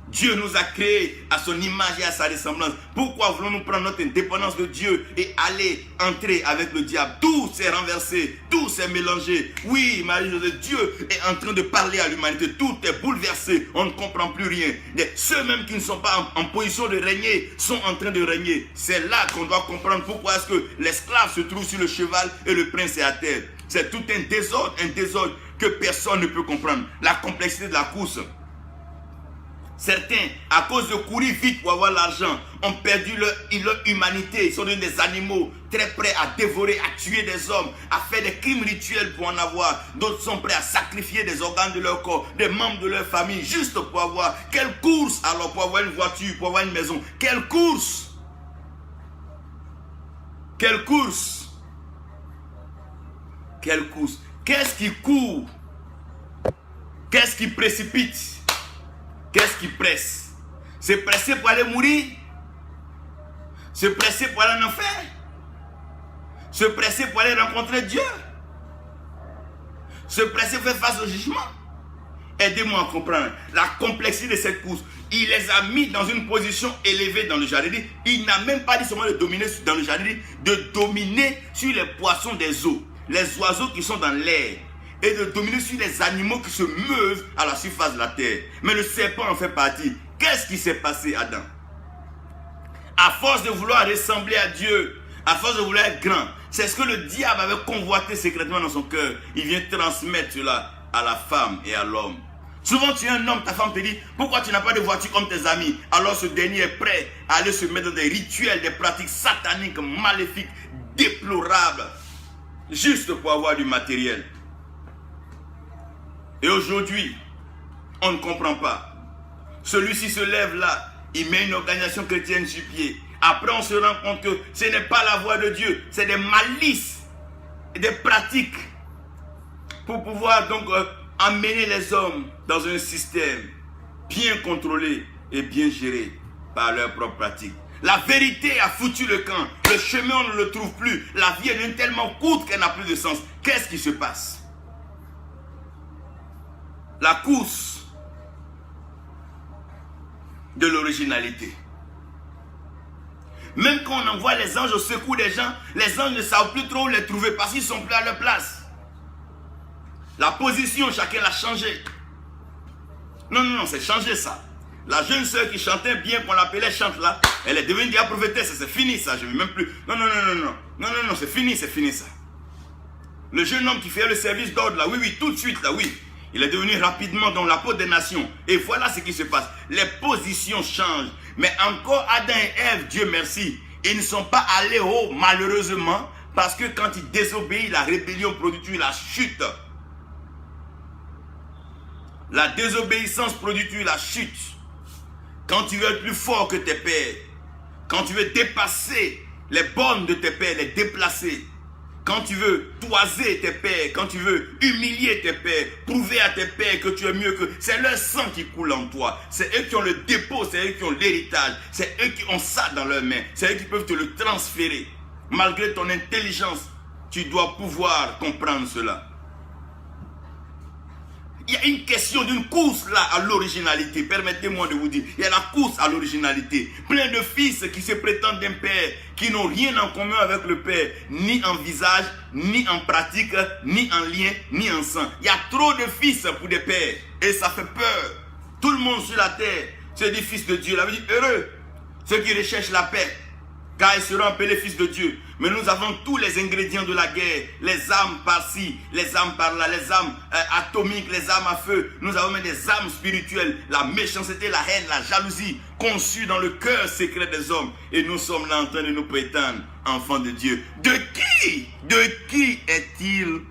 Speaker 1: Dieu nous a créés à son image et à sa ressemblance. Pourquoi voulons-nous prendre notre indépendance de Dieu et aller entrer avec le diable? Tout s'est renversé, tout s'est mélangé. Oui, Marie-Josée, Dieu est en train de parler à l'humanité. Tout est bouleversé, on ne comprend plus rien. Ceux même qui ne sont pas en position de régner sont en train de régner. C'est là qu'on doit comprendre pourquoi est-ce que l'esclave se trouve sur le cheval et le prince est à terre. C'est tout un désordre que personne ne peut comprendre. La complexité de la course. Certains, à cause de courir vite pour avoir l'argent, ont perdu leur humanité. Ils sont devenus des animaux très prêts à dévorer, à tuer des hommes, à faire des crimes rituels pour en avoir. D'autres sont prêts à sacrifier des organes de leur corps, des membres de leur famille, juste pour avoir. Quelle course alors pour avoir une voiture, pour avoir une maison? Quelle course? Quelle course? Quelle course? Qu'est-ce qui court? Qu'est-ce qui précipite? Qu'est-ce qui presse? Se presser pour aller mourir? Se presser pour aller en enfer? Se presser pour aller rencontrer Dieu? Se presser pour faire face au jugement? Aidez-moi à comprendre la complexité de cette course. Il les a mis dans une position élevée dans le jardin. Il n'a même pas dit seulement de dominer dans le jardin, de dominer sur les poissons des eaux, les oiseaux qui sont dans l'air, et de dominer sur les animaux qui se meuvent à la surface de la terre. Mais le serpent en fait partie. Qu'est-ce qui s'est passé, Adam? À force de vouloir ressembler à Dieu, à force de vouloir être grand, c'est ce que le diable avait convoité secrètement dans son cœur. Il vient transmettre cela à la femme et à l'homme. Souvent tu es un homme, ta femme te dit, pourquoi tu n'as pas de voiture comme tes amis? Alors ce dernier est prêt à aller se mettre dans des rituels, des pratiques sataniques, maléfiques, déplorables, juste pour avoir du matériel. Et aujourd'hui, on ne comprend pas. Celui-ci se lève là, il met une organisation chrétienne sur pied. Après, on se rend compte que ce n'est pas la voie de Dieu, c'est des malices et des pratiques pour pouvoir donc amener les hommes dans un système bien contrôlé et bien géré par leurs propres pratiques. La vérité a foutu le camp. Le chemin, on ne le trouve plus. La vie est devenue tellement courte qu'elle n'a plus de sens. Qu'est-ce qui se passe? La course de l'originalité. Même quand on envoie les anges au secours des gens, les anges ne savent plus trop où les trouver parce qu'ils ne sont plus à leur place. La position, chacun l'a changé. Non, non, non, c'est changé ça. La jeune sœur qui chantait bien, qu'on l'appelait chante là, elle est devenue la prophétesse, c'est fini ça, je ne veux même plus. Non, non, non, non, non, non, non, non, c'est fini ça. Le jeune homme qui fait le service d'ordre là, oui, oui, tout de suite là, oui. Il est devenu rapidement dans l'apôtre des nations. Et voilà ce qui se passe. Les positions changent. Mais encore Adam et Ève, Dieu merci, ils ne sont pas allés haut malheureusement, parce que quand ils désobéissent, la rébellion produit la chute. La désobéissance produit la chute. Quand tu veux être plus fort que tes pères, quand tu veux dépasser les bornes de tes pères, les déplacer, quand tu veux toiser tes pères, quand tu veux humilier tes pères, prouver à tes pères que tu es mieux que... C'est leur sang qui coule en toi. C'est eux qui ont le dépôt, c'est eux qui ont l'héritage. C'est eux qui ont ça dans leurs mains. C'est eux qui peuvent te le transférer. Malgré ton intelligence, tu dois pouvoir comprendre cela. Il y a une question d'une course là à l'originalité. Permettez-moi de vous dire, il y a la course à l'originalité. Plein de fils qui se prétendent d'un père, qui n'ont rien en commun avec le père, ni en visage, ni en pratique, ni en lien, ni en sang. Il y a trop de fils pour des pères. Et ça fait peur. Tout le monde sur la terre se dit fils de Dieu. La Bible dit heureux ceux qui recherchent la paix, car ils seront appelés fils de Dieu. Mais nous avons tous les ingrédients de la guerre. Les âmes par-ci, les âmes par-là, les âmes atomiques, les âmes à feu. Nous avons même des âmes spirituelles. La méchanceté, la haine, la jalousie, conçues dans le cœur secret des hommes. Et nous sommes là en train de nous prétendre enfants de Dieu. De qui est-il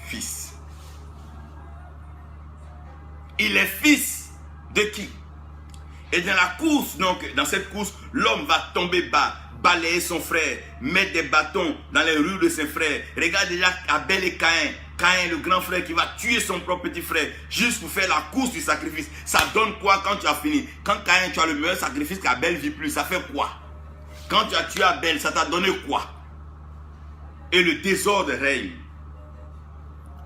Speaker 1: fils? Il est fils de qui? Et dans la course, donc, dans cette course, l'homme va tomber bas, balayer son frère, mettre des bâtons dans les rues de ses frères. Regarde déjà Abel et Caïn. Caïn, le grand frère qui va tuer son propre petit frère, juste pour faire la course du sacrifice. Ça donne quoi quand tu as fini? Quand Caïn, tu as le meilleur sacrifice qu'Abel ne vit plus, ça fait quoi? Quand tu as tué Abel, ça t'a donné quoi? Et le désordre règne.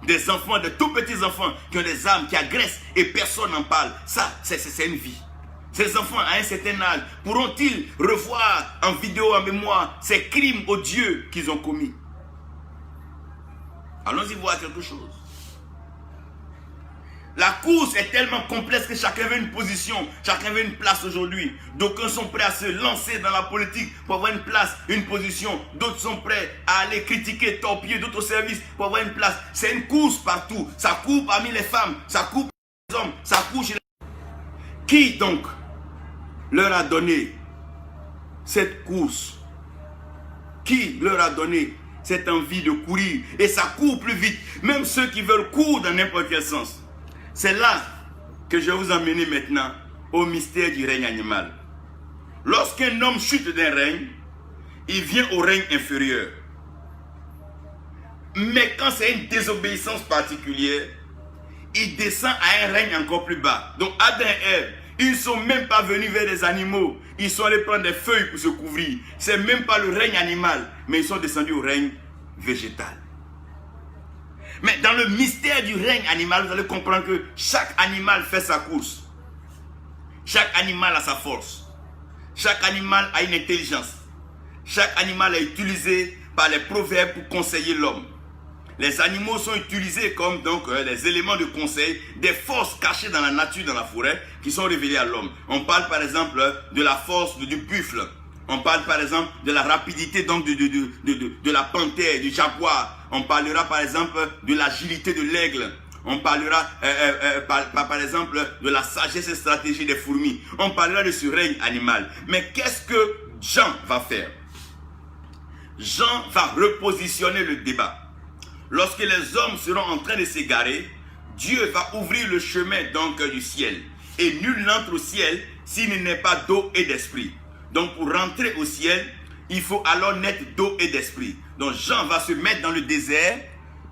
Speaker 1: Des enfants, de tout petits enfants qui ont des âmes, qui agressent et personne n'en parle. Ça, c'est une vie. Ces enfants, à un certain âge, pourront-ils revoir en vidéo, en mémoire, ces crimes odieux qu'ils ont commis? Allons-y voir quelque chose. La course est tellement complexe que chacun veut une position, chacun veut une place aujourd'hui. D'aucuns sont prêts à se lancer dans la politique pour avoir une place, une position. D'autres sont prêts à aller critiquer, torpiller d'autres services pour avoir une place. C'est une course partout. Ça court parmi les femmes, ça court parmi les hommes, ça court chez les... Qui donc leur a donné cette course? Qui leur a donné cette envie de courir? Et ça court plus vite. Même ceux qui veulent courir dans n'importe quel sens. C'est là que je vais vous emmener maintenant au mystère du règne animal. Lorsqu'un homme chute d'un règne, il vient au règne inférieur. Mais quand c'est une désobéissance particulière, il descend à un règne encore plus bas. Donc Adam et Ève, ils ne sont même pas venus vers des animaux. Ils sont allés prendre des feuilles pour se couvrir. Ce n'est même pas le règne animal, mais ils sont descendus au règne végétal. Mais dans le mystère du règne animal, vous allez comprendre que chaque animal fait sa course. Chaque animal a sa force. Chaque animal a une intelligence. Chaque animal est utilisé par les proverbes pour conseiller l'homme. Les animaux sont utilisés comme donc des éléments de conseil, des forces cachées dans la nature, dans la forêt, qui sont révélées à l'homme. On parle par exemple de la force du buffle. On parle par exemple de la rapidité donc de la panthère, du jaguar. On parlera par exemple de l'agilité de l'aigle. On parlera par exemple de la sagesse et stratégie des fourmis. On parlera de ce règne animal. Mais qu'est-ce que Jean va faire? Jean va repositionner le débat. Lorsque les hommes seront en train de s'égarer, Dieu va ouvrir le chemin donc du ciel. Et nul n'entre au ciel s'il n'est pas d'eau et d'esprit. Donc pour rentrer au ciel, il faut alors naître d'eau et d'esprit. Donc Jean va se mettre dans le désert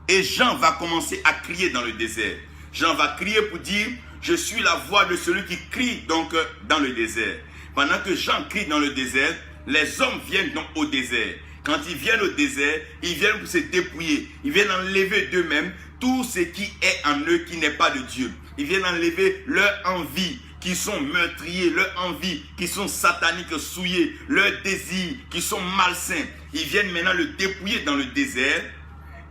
Speaker 1: et Jean va commencer à crier dans le désert. Jean va crier pour dire, je suis la voix de celui qui crie donc dans le désert. Pendant que Jean crie dans le désert, les hommes viennent donc au désert. Quand ils viennent au désert, ils viennent pour se dépouiller. Ils viennent enlever d'eux-mêmes tout ce qui est en eux qui n'est pas de Dieu. Ils viennent enlever leur envie qui sont meurtriers, leur envie qui sont sataniques, souillés, leurs désirs qui sont malsains. Ils viennent maintenant le dépouiller dans le désert.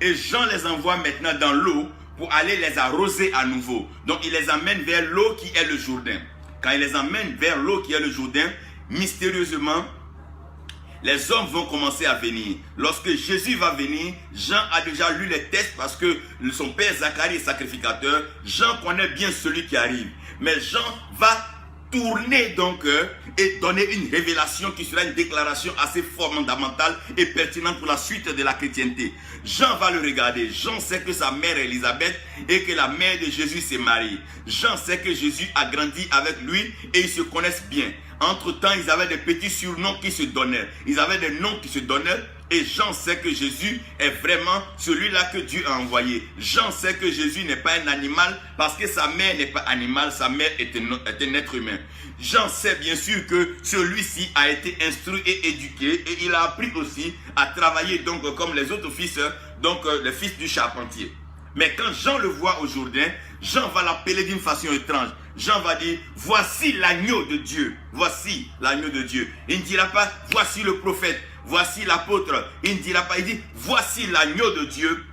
Speaker 1: Et Jean les envoie maintenant dans l'eau pour aller les arroser à nouveau. Donc il les amène vers l'eau qui est le Jourdain. Quand il les amène vers l'eau qui est le Jourdain, mystérieusement, les hommes vont commencer à venir. Lorsque Jésus va venir, Jean a déjà lu les textes parce que son père Zacharie est sacrificateur. Jean connaît bien celui qui arrive. Mais Jean va tourner donc et donner une révélation qui sera une déclaration assez fondamentale et pertinente pour la suite de la chrétienté. Jean va le regarder. Jean sait que sa mère est Élisabeth et que la mère de Jésus s'est Marie. Jean sait que Jésus a grandi avec lui et ils se connaissent bien. Entre-temps, ils avaient des petits surnoms qui se donnaient. Ils avaient des noms qui se donnaient. Et Jean sait que Jésus est vraiment celui-là que Dieu a envoyé. Jean sait que Jésus n'est pas un animal parce que sa mère n'est pas animale, sa mère est un être humain. Jean sait bien sûr que celui-ci a été instruit et éduqué et il a appris aussi à travailler donc comme les autres fils, donc les fils du charpentier. Mais quand Jean le voit au Jourdain, Jean va l'appeler d'une façon étrange. Jean va dire, voici l'agneau de Dieu. Voici l'agneau de Dieu. Il ne dira pas, voici le prophète. Voici l'apôtre. Il ne dira pas, il dit, voici l'agneau de Dieu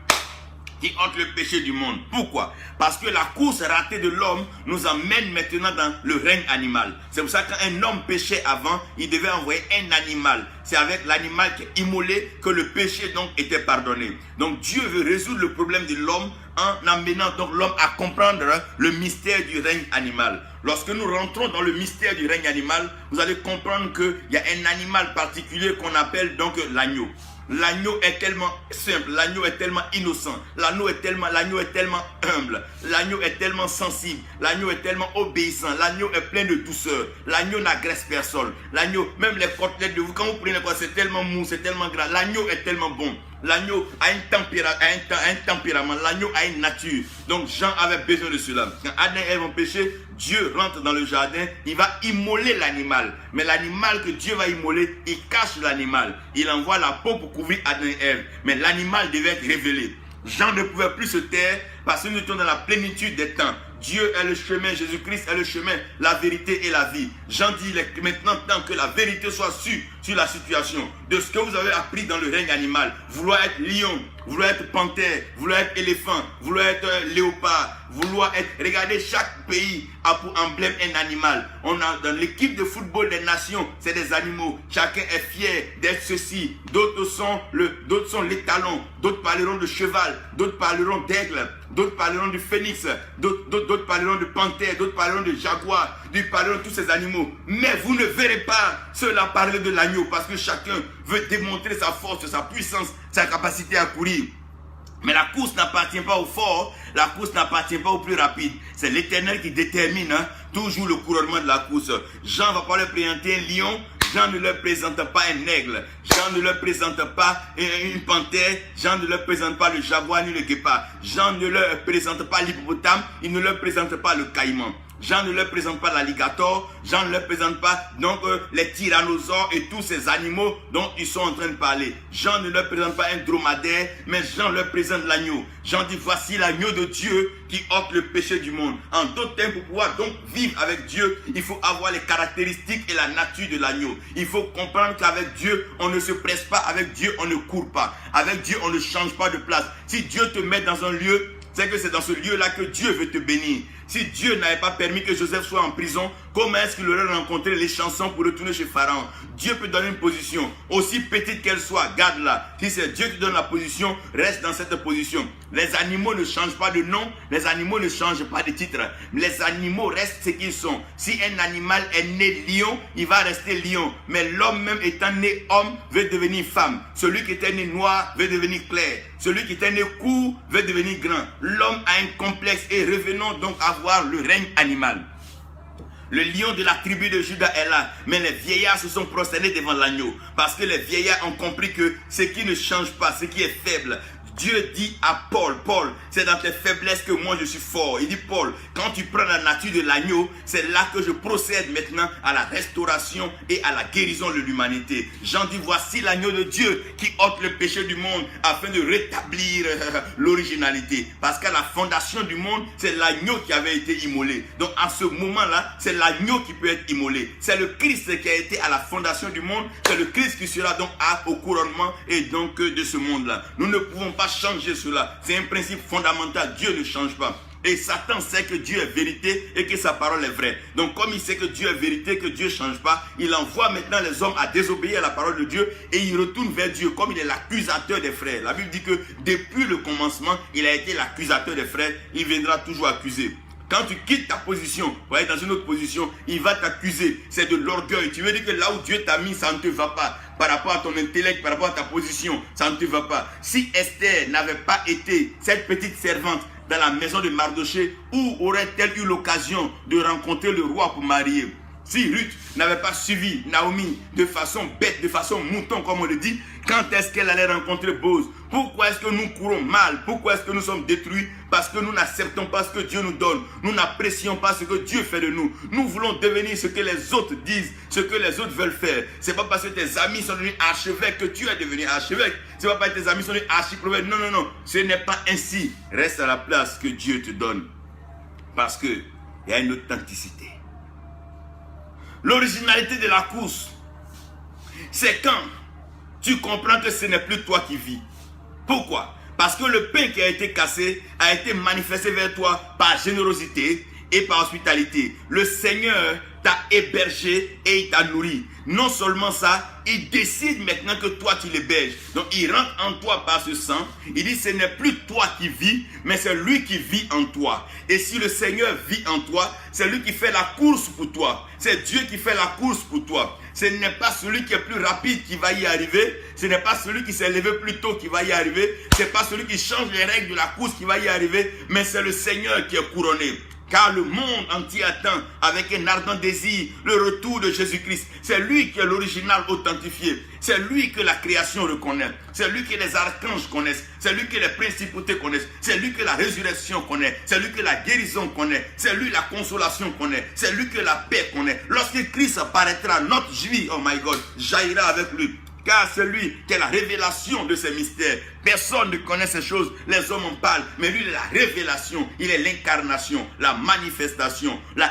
Speaker 1: qui ôte le péché du monde. Pourquoi? Parce que la course ratée de l'homme nous emmène maintenant dans le règne animal. C'est pour ça qu'un homme péchait avant, il devait envoyer un animal. C'est avec l'animal qui est immolé que le péché donc était pardonné. Donc Dieu veut résoudre le problème de l'homme en amenant donc l'homme à comprendre le mystère du règne animal. Lorsque nous rentrons dans le mystère du règne animal, vous allez comprendre qu'il y a un animal particulier qu'on appelle donc l'agneau. L'agneau est tellement simple, l'agneau est tellement innocent, l'agneau est tellement humble, l'agneau est tellement sensible, l'agneau est tellement obéissant, l'agneau est plein de douceur, l'agneau n'agresse personne, l'agneau, même les côtelettes de vous, quand vous prenez quoi, c'est tellement mou, c'est tellement gras, l'agneau est tellement bon. L'agneau a un tempérament, l'agneau a une nature. Donc Jean avait besoin de cela. Quand Adam et Ève ont péché, Dieu rentre dans le jardin, il va immoler l'animal. Mais l'animal que Dieu va immoler, il cache l'animal. Il envoie la peau pour couvrir Adam et Ève. Mais l'animal devait être révélé. Jean ne pouvait plus se taire parce que nous étions dans la plénitude des temps. Dieu est le chemin, Jésus-Christ est le chemin, la vérité et la vie. Jean dit, il est maintenant temps que la vérité soit sûre sur la situation de ce que vous avez appris dans le règne animal. Vouloir être lion, vouloir être panthère, vouloir être éléphant, vouloir être léopard, vouloir être... Regardez, chaque pays a pour emblème un animal. On a dans l'équipe de football des nations, c'est des animaux. Chacun est fier d'être ceci. D'autres sont les talons, d'autres parleront de cheval, d'autres parleront d'aigle, d'autres parleront du phénix, d'autres parleront de panthère, d'autres parleront de jaguar, d'autres parleront de tous ces animaux. Mais vous ne verrez pas cela parler de l'agneau parce que chacun veut démontrer sa force, sa puissance, sa capacité à courir. Mais la course n'appartient pas au fort, la course n'appartient pas au plus rapide. C'est l'Éternel qui détermine toujours le couronnement de la course. Jean va pas leur présenter un lion, Jean ne leur présente pas un aigle, Jean ne leur présente pas une panthère, Jean ne leur présente pas le jaguar ni le guépard, Jean ne leur présente pas l'hippopotame, il ne leur présente pas le caïman. Jean ne leur présente pas l'alligator, Jean ne leur présente pas donc les tyrannosaures et tous ces animaux dont ils sont en train de parler. Jean ne leur présente pas un dromadaire, mais Jean leur présente l'agneau. Jean dit, voici l'agneau de Dieu qui ôte le péché du monde. En d'autres termes, pour pouvoir donc vivre avec Dieu, il faut avoir les caractéristiques et la nature de l'agneau. Il faut comprendre qu'avec Dieu, on ne se presse pas, avec Dieu, on ne court pas. Avec Dieu, on ne change pas de place. Si Dieu te met dans un lieu, c'est que c'est dans ce lieu-là que Dieu veut te bénir. Si Dieu n'avait pas permis que Joseph soit en prison, comment est-ce qu'il aurait rencontré les chansons pour retourner chez Pharaon? Dieu peut donner une position, aussi petite qu'elle soit, garde-la. Si c'est Dieu qui donne la position, reste dans cette position. Les animaux ne changent pas de nom, les animaux ne changent pas de titre. Les animaux restent ce qu'ils sont. Si un animal est né lion, il va rester lion. Mais l'homme même étant né homme, veut devenir femme. Celui qui était né noir veut devenir clair. Celui qui était né court veut devenir grand. L'homme a un complexe et revenons donc à voir le règne animal. Le lion de la tribu de Juda est là, mais les vieillards se sont prosternés devant l'agneau, parce que les vieillards ont compris que ce qui ne change pas, ce qui est faible, Dieu dit à Paul, Paul, c'est dans tes faiblesses que moi je suis fort. Il dit, Paul, quand tu prends la nature de l'agneau, c'est là que je procède maintenant à la restauration et à la guérison de l'humanité. Jean dit, voici l'agneau de Dieu qui ôte le péché du monde afin de rétablir l'originalité. Parce qu'à la fondation du monde, c'est l'agneau qui avait été immolé. Donc à ce moment-là, c'est l'agneau qui peut être immolé. C'est le Christ qui a été à la fondation du monde. C'est le Christ qui sera donc au couronnement et donc de ce monde-là. Nous ne pouvons pas pas changer cela. C'est un principe fondamental. Dieu ne change pas. Et Satan sait que Dieu est vérité et que sa parole est vraie. Donc comme il sait que Dieu est vérité, que Dieu ne change pas, il envoie maintenant les hommes à désobéir à la parole de Dieu et il retourne vers Dieu comme il est l'accusateur des frères. La Bible dit que depuis le commencement, il a été l'accusateur des frères. Il viendra toujours accuser. Quand tu quittes ta position, pour aller dans une autre position, il va t'accuser. C'est de l'orgueil. Tu veux dire que là où Dieu t'a mis, ça ne te va pas. Par rapport à ton intellect, par rapport à ta position, ça ne te va pas. Si Esther n'avait pas été cette petite servante dans la maison de Mardoché, où aurait-elle eu l'occasion de rencontrer le roi pour marier? Si Ruth n'avait pas suivi Naomi de façon bête, de façon mouton comme on le dit, quand est-ce qu'elle allait rencontrer Boaz? Pourquoi est-ce que nous courons mal? Pourquoi est-ce que nous sommes détruits? Parce que nous n'acceptons pas ce que Dieu nous donne. Nous n'apprécions pas ce que Dieu fait de nous. Nous voulons devenir ce que les autres disent, ce que les autres veulent faire. Ce n'est pas parce que tes amis sont devenus archevêques que tu es devenu archevêque. Ce n'est pas parce que tes amis sont devenus archiprophètes. Non, non, non. Ce n'est pas ainsi. Reste à la place que Dieu te donne. Parce qu'il y a une authenticité. L'originalité de la course, c'est quand tu comprends que ce n'est plus toi qui vis. Pourquoi? Parce que le pain qui a été cassé a été manifesté vers toi par générosité et par hospitalité. Le Seigneur t'a hébergé et il t'a nourri. Non seulement ça, il décide maintenant que toi tu l'héberges. Donc il rentre en toi par ce sang. Il dit ce n'est plus toi qui vis, mais c'est lui qui vit en toi. Et si le Seigneur vit en toi, c'est lui qui fait la course pour toi. C'est Dieu qui fait la course pour toi. Ce n'est pas celui qui est plus rapide qui va y arriver. Ce n'est pas celui qui s'est levé plus tôt qui va y arriver. Ce n'est pas celui qui change les règles de la course qui va y arriver. Mais c'est le Seigneur qui est couronné. Car le monde entier attend avec un ardent désir le retour de Jésus-Christ. C'est lui qui est l'original authentifié. C'est lui que la création reconnaît. C'est lui que les archanges connaissent. C'est lui que les principautés connaissent. C'est lui que la résurrection connaît. C'est lui que la guérison connaît. C'est lui la consolation connaît. C'est lui que la paix connaît. Lorsque Christ apparaîtra, notre vie, oh my God, jaillira avec lui. Car c'est lui qui est la révélation de ces mystères. Personne ne connaît ces choses. Les hommes en parlent. Mais lui, il est la révélation. Il est l'incarnation, la manifestation, la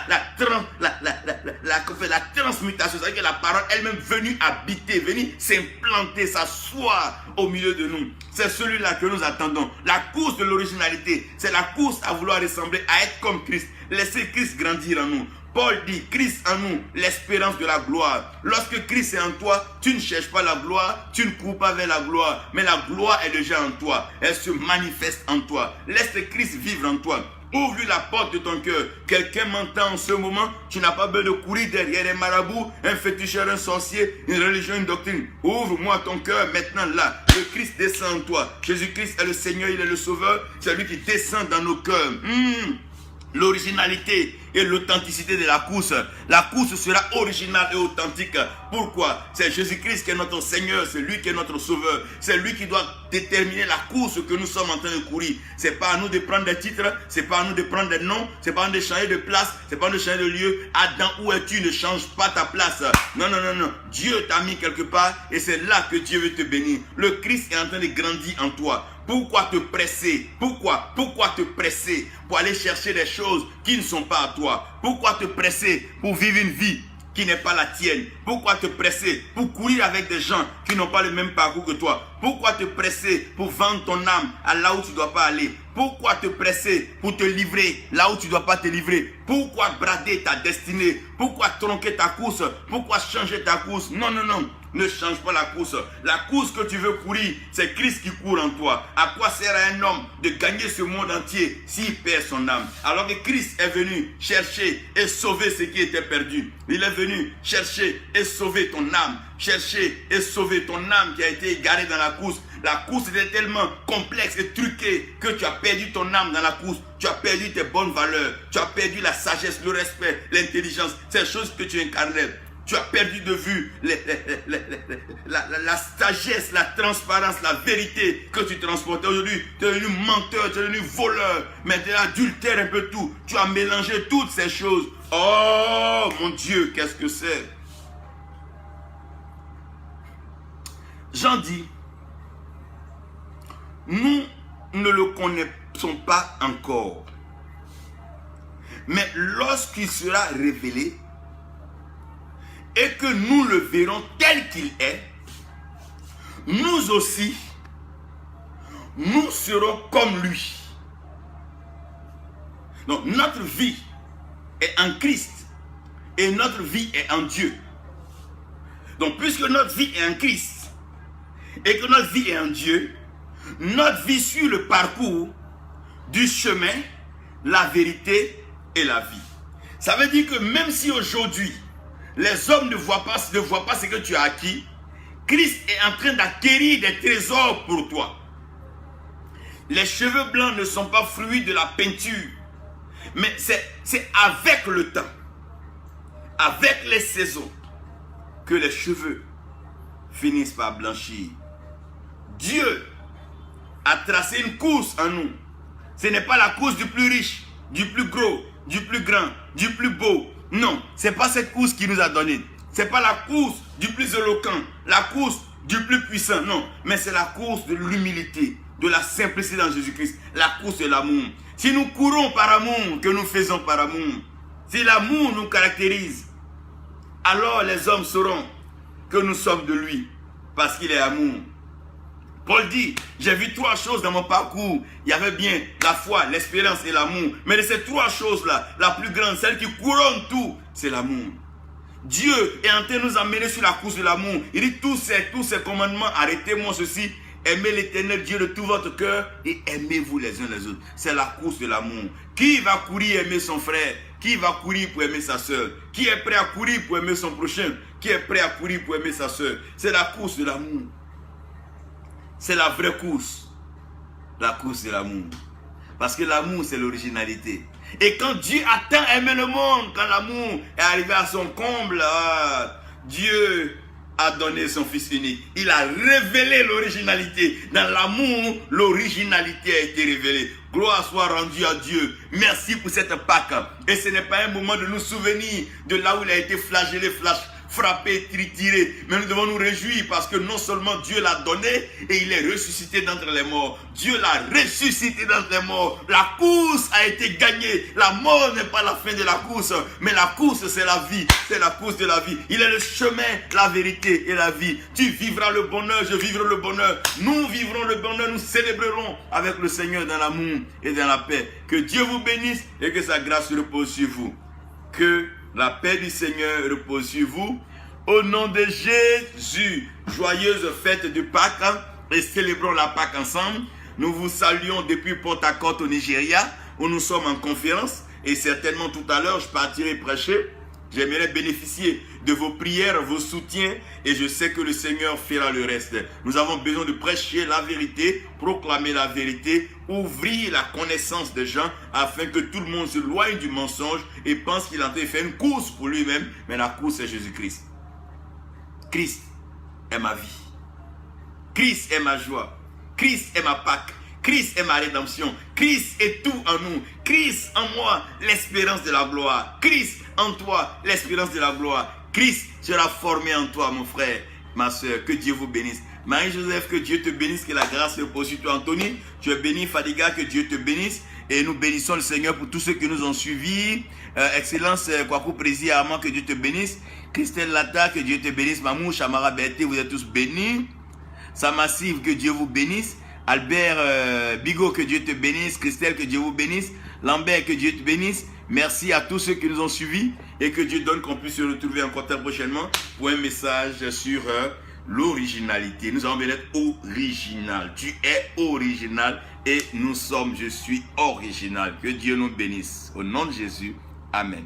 Speaker 1: transmutation. C'est-à-dire que la parole elle-même venue habiter, venue s'implanter, s'asseoir au milieu de nous. C'est celui-là que nous attendons. La course de l'originalité, c'est la course à vouloir ressembler, à être comme Christ. Laissez Christ grandir en nous. Paul dit, Christ en nous, l'espérance de la gloire. Lorsque Christ est en toi, tu ne cherches pas la gloire, tu ne cours pas vers la gloire, mais la gloire est déjà en toi. Elle se manifeste en toi. Laisse Christ vivre en toi. Ouvre-lui la porte de ton cœur. Quelqu'un m'entend en ce moment, tu n'as pas besoin de courir derrière un marabout, un féticheur, un sorcier, une religion, une doctrine. Ouvre-moi ton cœur maintenant là. Le Christ descend en toi. Jésus-Christ est le Seigneur, il est le Sauveur. C'est lui qui descend dans nos cœurs. L'originalité et l'authenticité de la course. La course sera originale et authentique. Pourquoi? C'est Jésus-Christ qui est notre Seigneur, c'est lui qui est notre Sauveur. C'est lui qui doit déterminer la course que nous sommes en train de courir. C'est pas à nous de prendre des titres, c'est pas à nous de prendre des noms, c'est pas à nous de changer de place, c'est pas à nous de changer de lieu. Adam, où es-tu? Ne change pas ta place. Non, non, non, non. Dieu t'a mis quelque part et c'est là que Dieu veut te bénir. Le Christ est en train de grandir en toi. Pourquoi te presser? Pourquoi te presser pour aller chercher des choses qui ne sont pas à toi? Pourquoi te presser pour vivre une vie qui n'est pas la tienne? Pourquoi te presser pour courir avec des gens qui n'ont pas le même parcours que toi? Pourquoi te presser pour vendre ton âme à là où tu ne dois pas aller? Pourquoi te presser pour te livrer là où tu ne dois pas te livrer? Pourquoi brader ta destinée? Pourquoi tronquer ta course? Pourquoi changer ta course? Non, non, non. Ne change pas la course. La course que tu veux courir, c'est Christ qui court en toi. À quoi sert à un homme de gagner ce monde entier s'il perd son âme? Alors que Christ est venu chercher et sauver ce qui était perdu. Il est venu chercher et sauver ton âme. Chercher et sauver ton âme qui a été égarée dans la course. La course était tellement complexe et truquée que tu as perdu ton âme dans la course. Tu as perdu tes bonnes valeurs. Tu as perdu la sagesse, le respect, l'intelligence. Ces choses que tu incarnais. Tu as perdu de vue la sagesse, la transparence, la vérité que tu transportais. Aujourd'hui, tu es devenu menteur, tu es devenu voleur. Maintenant, adultère un peu tout. Tu as mélangé toutes ces choses. Oh mon Dieu, qu'est-ce que c'est? Jean dit, nous ne le connaissons pas encore. Mais lorsqu'il sera révélé, et que nous le verrons tel qu'il est, nous aussi, nous serons comme lui. Donc notre vie est en Christ et notre vie est en Dieu. Donc puisque notre vie est en Christ et que notre vie est en Dieu, notre vie suit le parcours du chemin, la vérité et la vie. Ça veut dire que même si aujourd'hui les hommes ne voient pas ce que tu as acquis, Christ est en train d'acquérir des trésors pour toi. Les cheveux blancs ne sont pas fruits de la peinture, mais c'est avec le temps, avec les saisons, que les cheveux finissent par blanchir. Dieu a tracé une course en nous. Ce n'est pas la course du plus riche, du plus gros, du plus grand, du plus beau. Non, ce n'est pas cette course qu'il nous a donnée. Ce n'est pas la course du plus éloquent, la course du plus puissant. Non, mais c'est la course de l'humilité, de la simplicité dans Jésus-Christ, la course de l'amour. Si nous courons par amour, que nous faisons par amour, si l'amour nous caractérise, alors les hommes sauront que nous sommes de lui, parce qu'il est amour. Paul dit, j'ai vu 3 choses dans mon parcours. Il y avait bien la foi, l'espérance et l'amour. Mais de ces 3 choses-là, la plus grande, celle qui couronne tout, c'est l'amour. Dieu est en train de nous emmener sur la course de l'amour. Il dit, tous ces commandements, arrêtez-moi ceci. Aimez l'Éternel Dieu de tout votre cœur et aimez-vous les uns les autres. C'est la course de l'amour. Qui va courir aimer son frère? Qui va courir pour aimer sa soeur? Qui est prêt à courir pour aimer son prochain? Qui est prêt à courir pour aimer sa soeur? C'est la course de l'amour. C'est la vraie course. La course de l'amour. Parce que l'amour, c'est l'originalité. Et quand Dieu a tant aimé le monde, quand l'amour est arrivé à son comble, Dieu a donné son Fils unique. Il a révélé l'originalité. Dans l'amour, l'originalité a été révélée. Gloire soit rendue à Dieu. Merci pour cette Pâque. Et ce n'est pas un moment de nous souvenir de là où il a été flagellé, frappé, trituré. Mais nous devons nous réjouir parce que non seulement Dieu l'a donné et il est ressuscité d'entre les morts. Dieu l'a ressuscité d'entre les morts. La course a été gagnée. La mort n'est pas la fin de la course, mais la course c'est la vie. C'est la course de la vie. Il est le chemin, la vérité et la vie. Tu vivras le bonheur, je vivrai le bonheur. Nous vivrons le bonheur, nous célébrerons avec le Seigneur dans l'amour et dans la paix. Que Dieu vous bénisse et que sa grâce repose sur vous. Que la paix du Seigneur repose sur vous. Au nom de Jésus, joyeuse fête de Pâques et célébrons la Pâque ensemble. Nous vous saluons depuis Port-Harcourt au Nigeria où nous sommes en conférence et certainement tout à l'heure je partirai prêcher. J'aimerais bénéficier de vos prières, vos soutiens et je sais que le Seigneur fera le reste. Nous avons besoin de prêcher la vérité, proclamer la vérité, ouvrir la connaissance des gens afin que tout le monde se loigne du mensonge et pense qu'il est en train de faire une course pour lui-même. Mais la course c'est Jésus-Christ. Christ est ma vie. Christ est ma joie. Christ est ma Pâque. Christ est ma rédemption. Christ est tout en nous. Christ en moi, l'espérance de la gloire. Christ en toi, l'espérance de la gloire. Christ sera formé en toi, mon frère, ma soeur. Que Dieu vous bénisse. Marie-Joseph, que Dieu te bénisse. Que la grâce repose sur toi, Anthony. Tu es béni, Fadiga, que Dieu te bénisse. Et nous bénissons le Seigneur pour tous ceux qui nous ont suivis. Excellence, Kwaku Prési, Armand, que Dieu te bénisse. Christelle Lata, que Dieu te bénisse. Mamou, Chamara Berté, vous êtes tous bénis. Samassive, que Dieu vous bénisse. Albert Bigot, que Dieu te bénisse. Christelle, que Dieu vous bénisse. Lambert, que Dieu te bénisse. Merci à tous ceux qui nous ont suivis et que Dieu donne qu'on puisse se retrouver encore très prochainement pour un message sur l'originalité. Nous allons bien être original. Tu es original et nous sommes, je suis original. Que Dieu nous bénisse. Au nom de Jésus, Amen.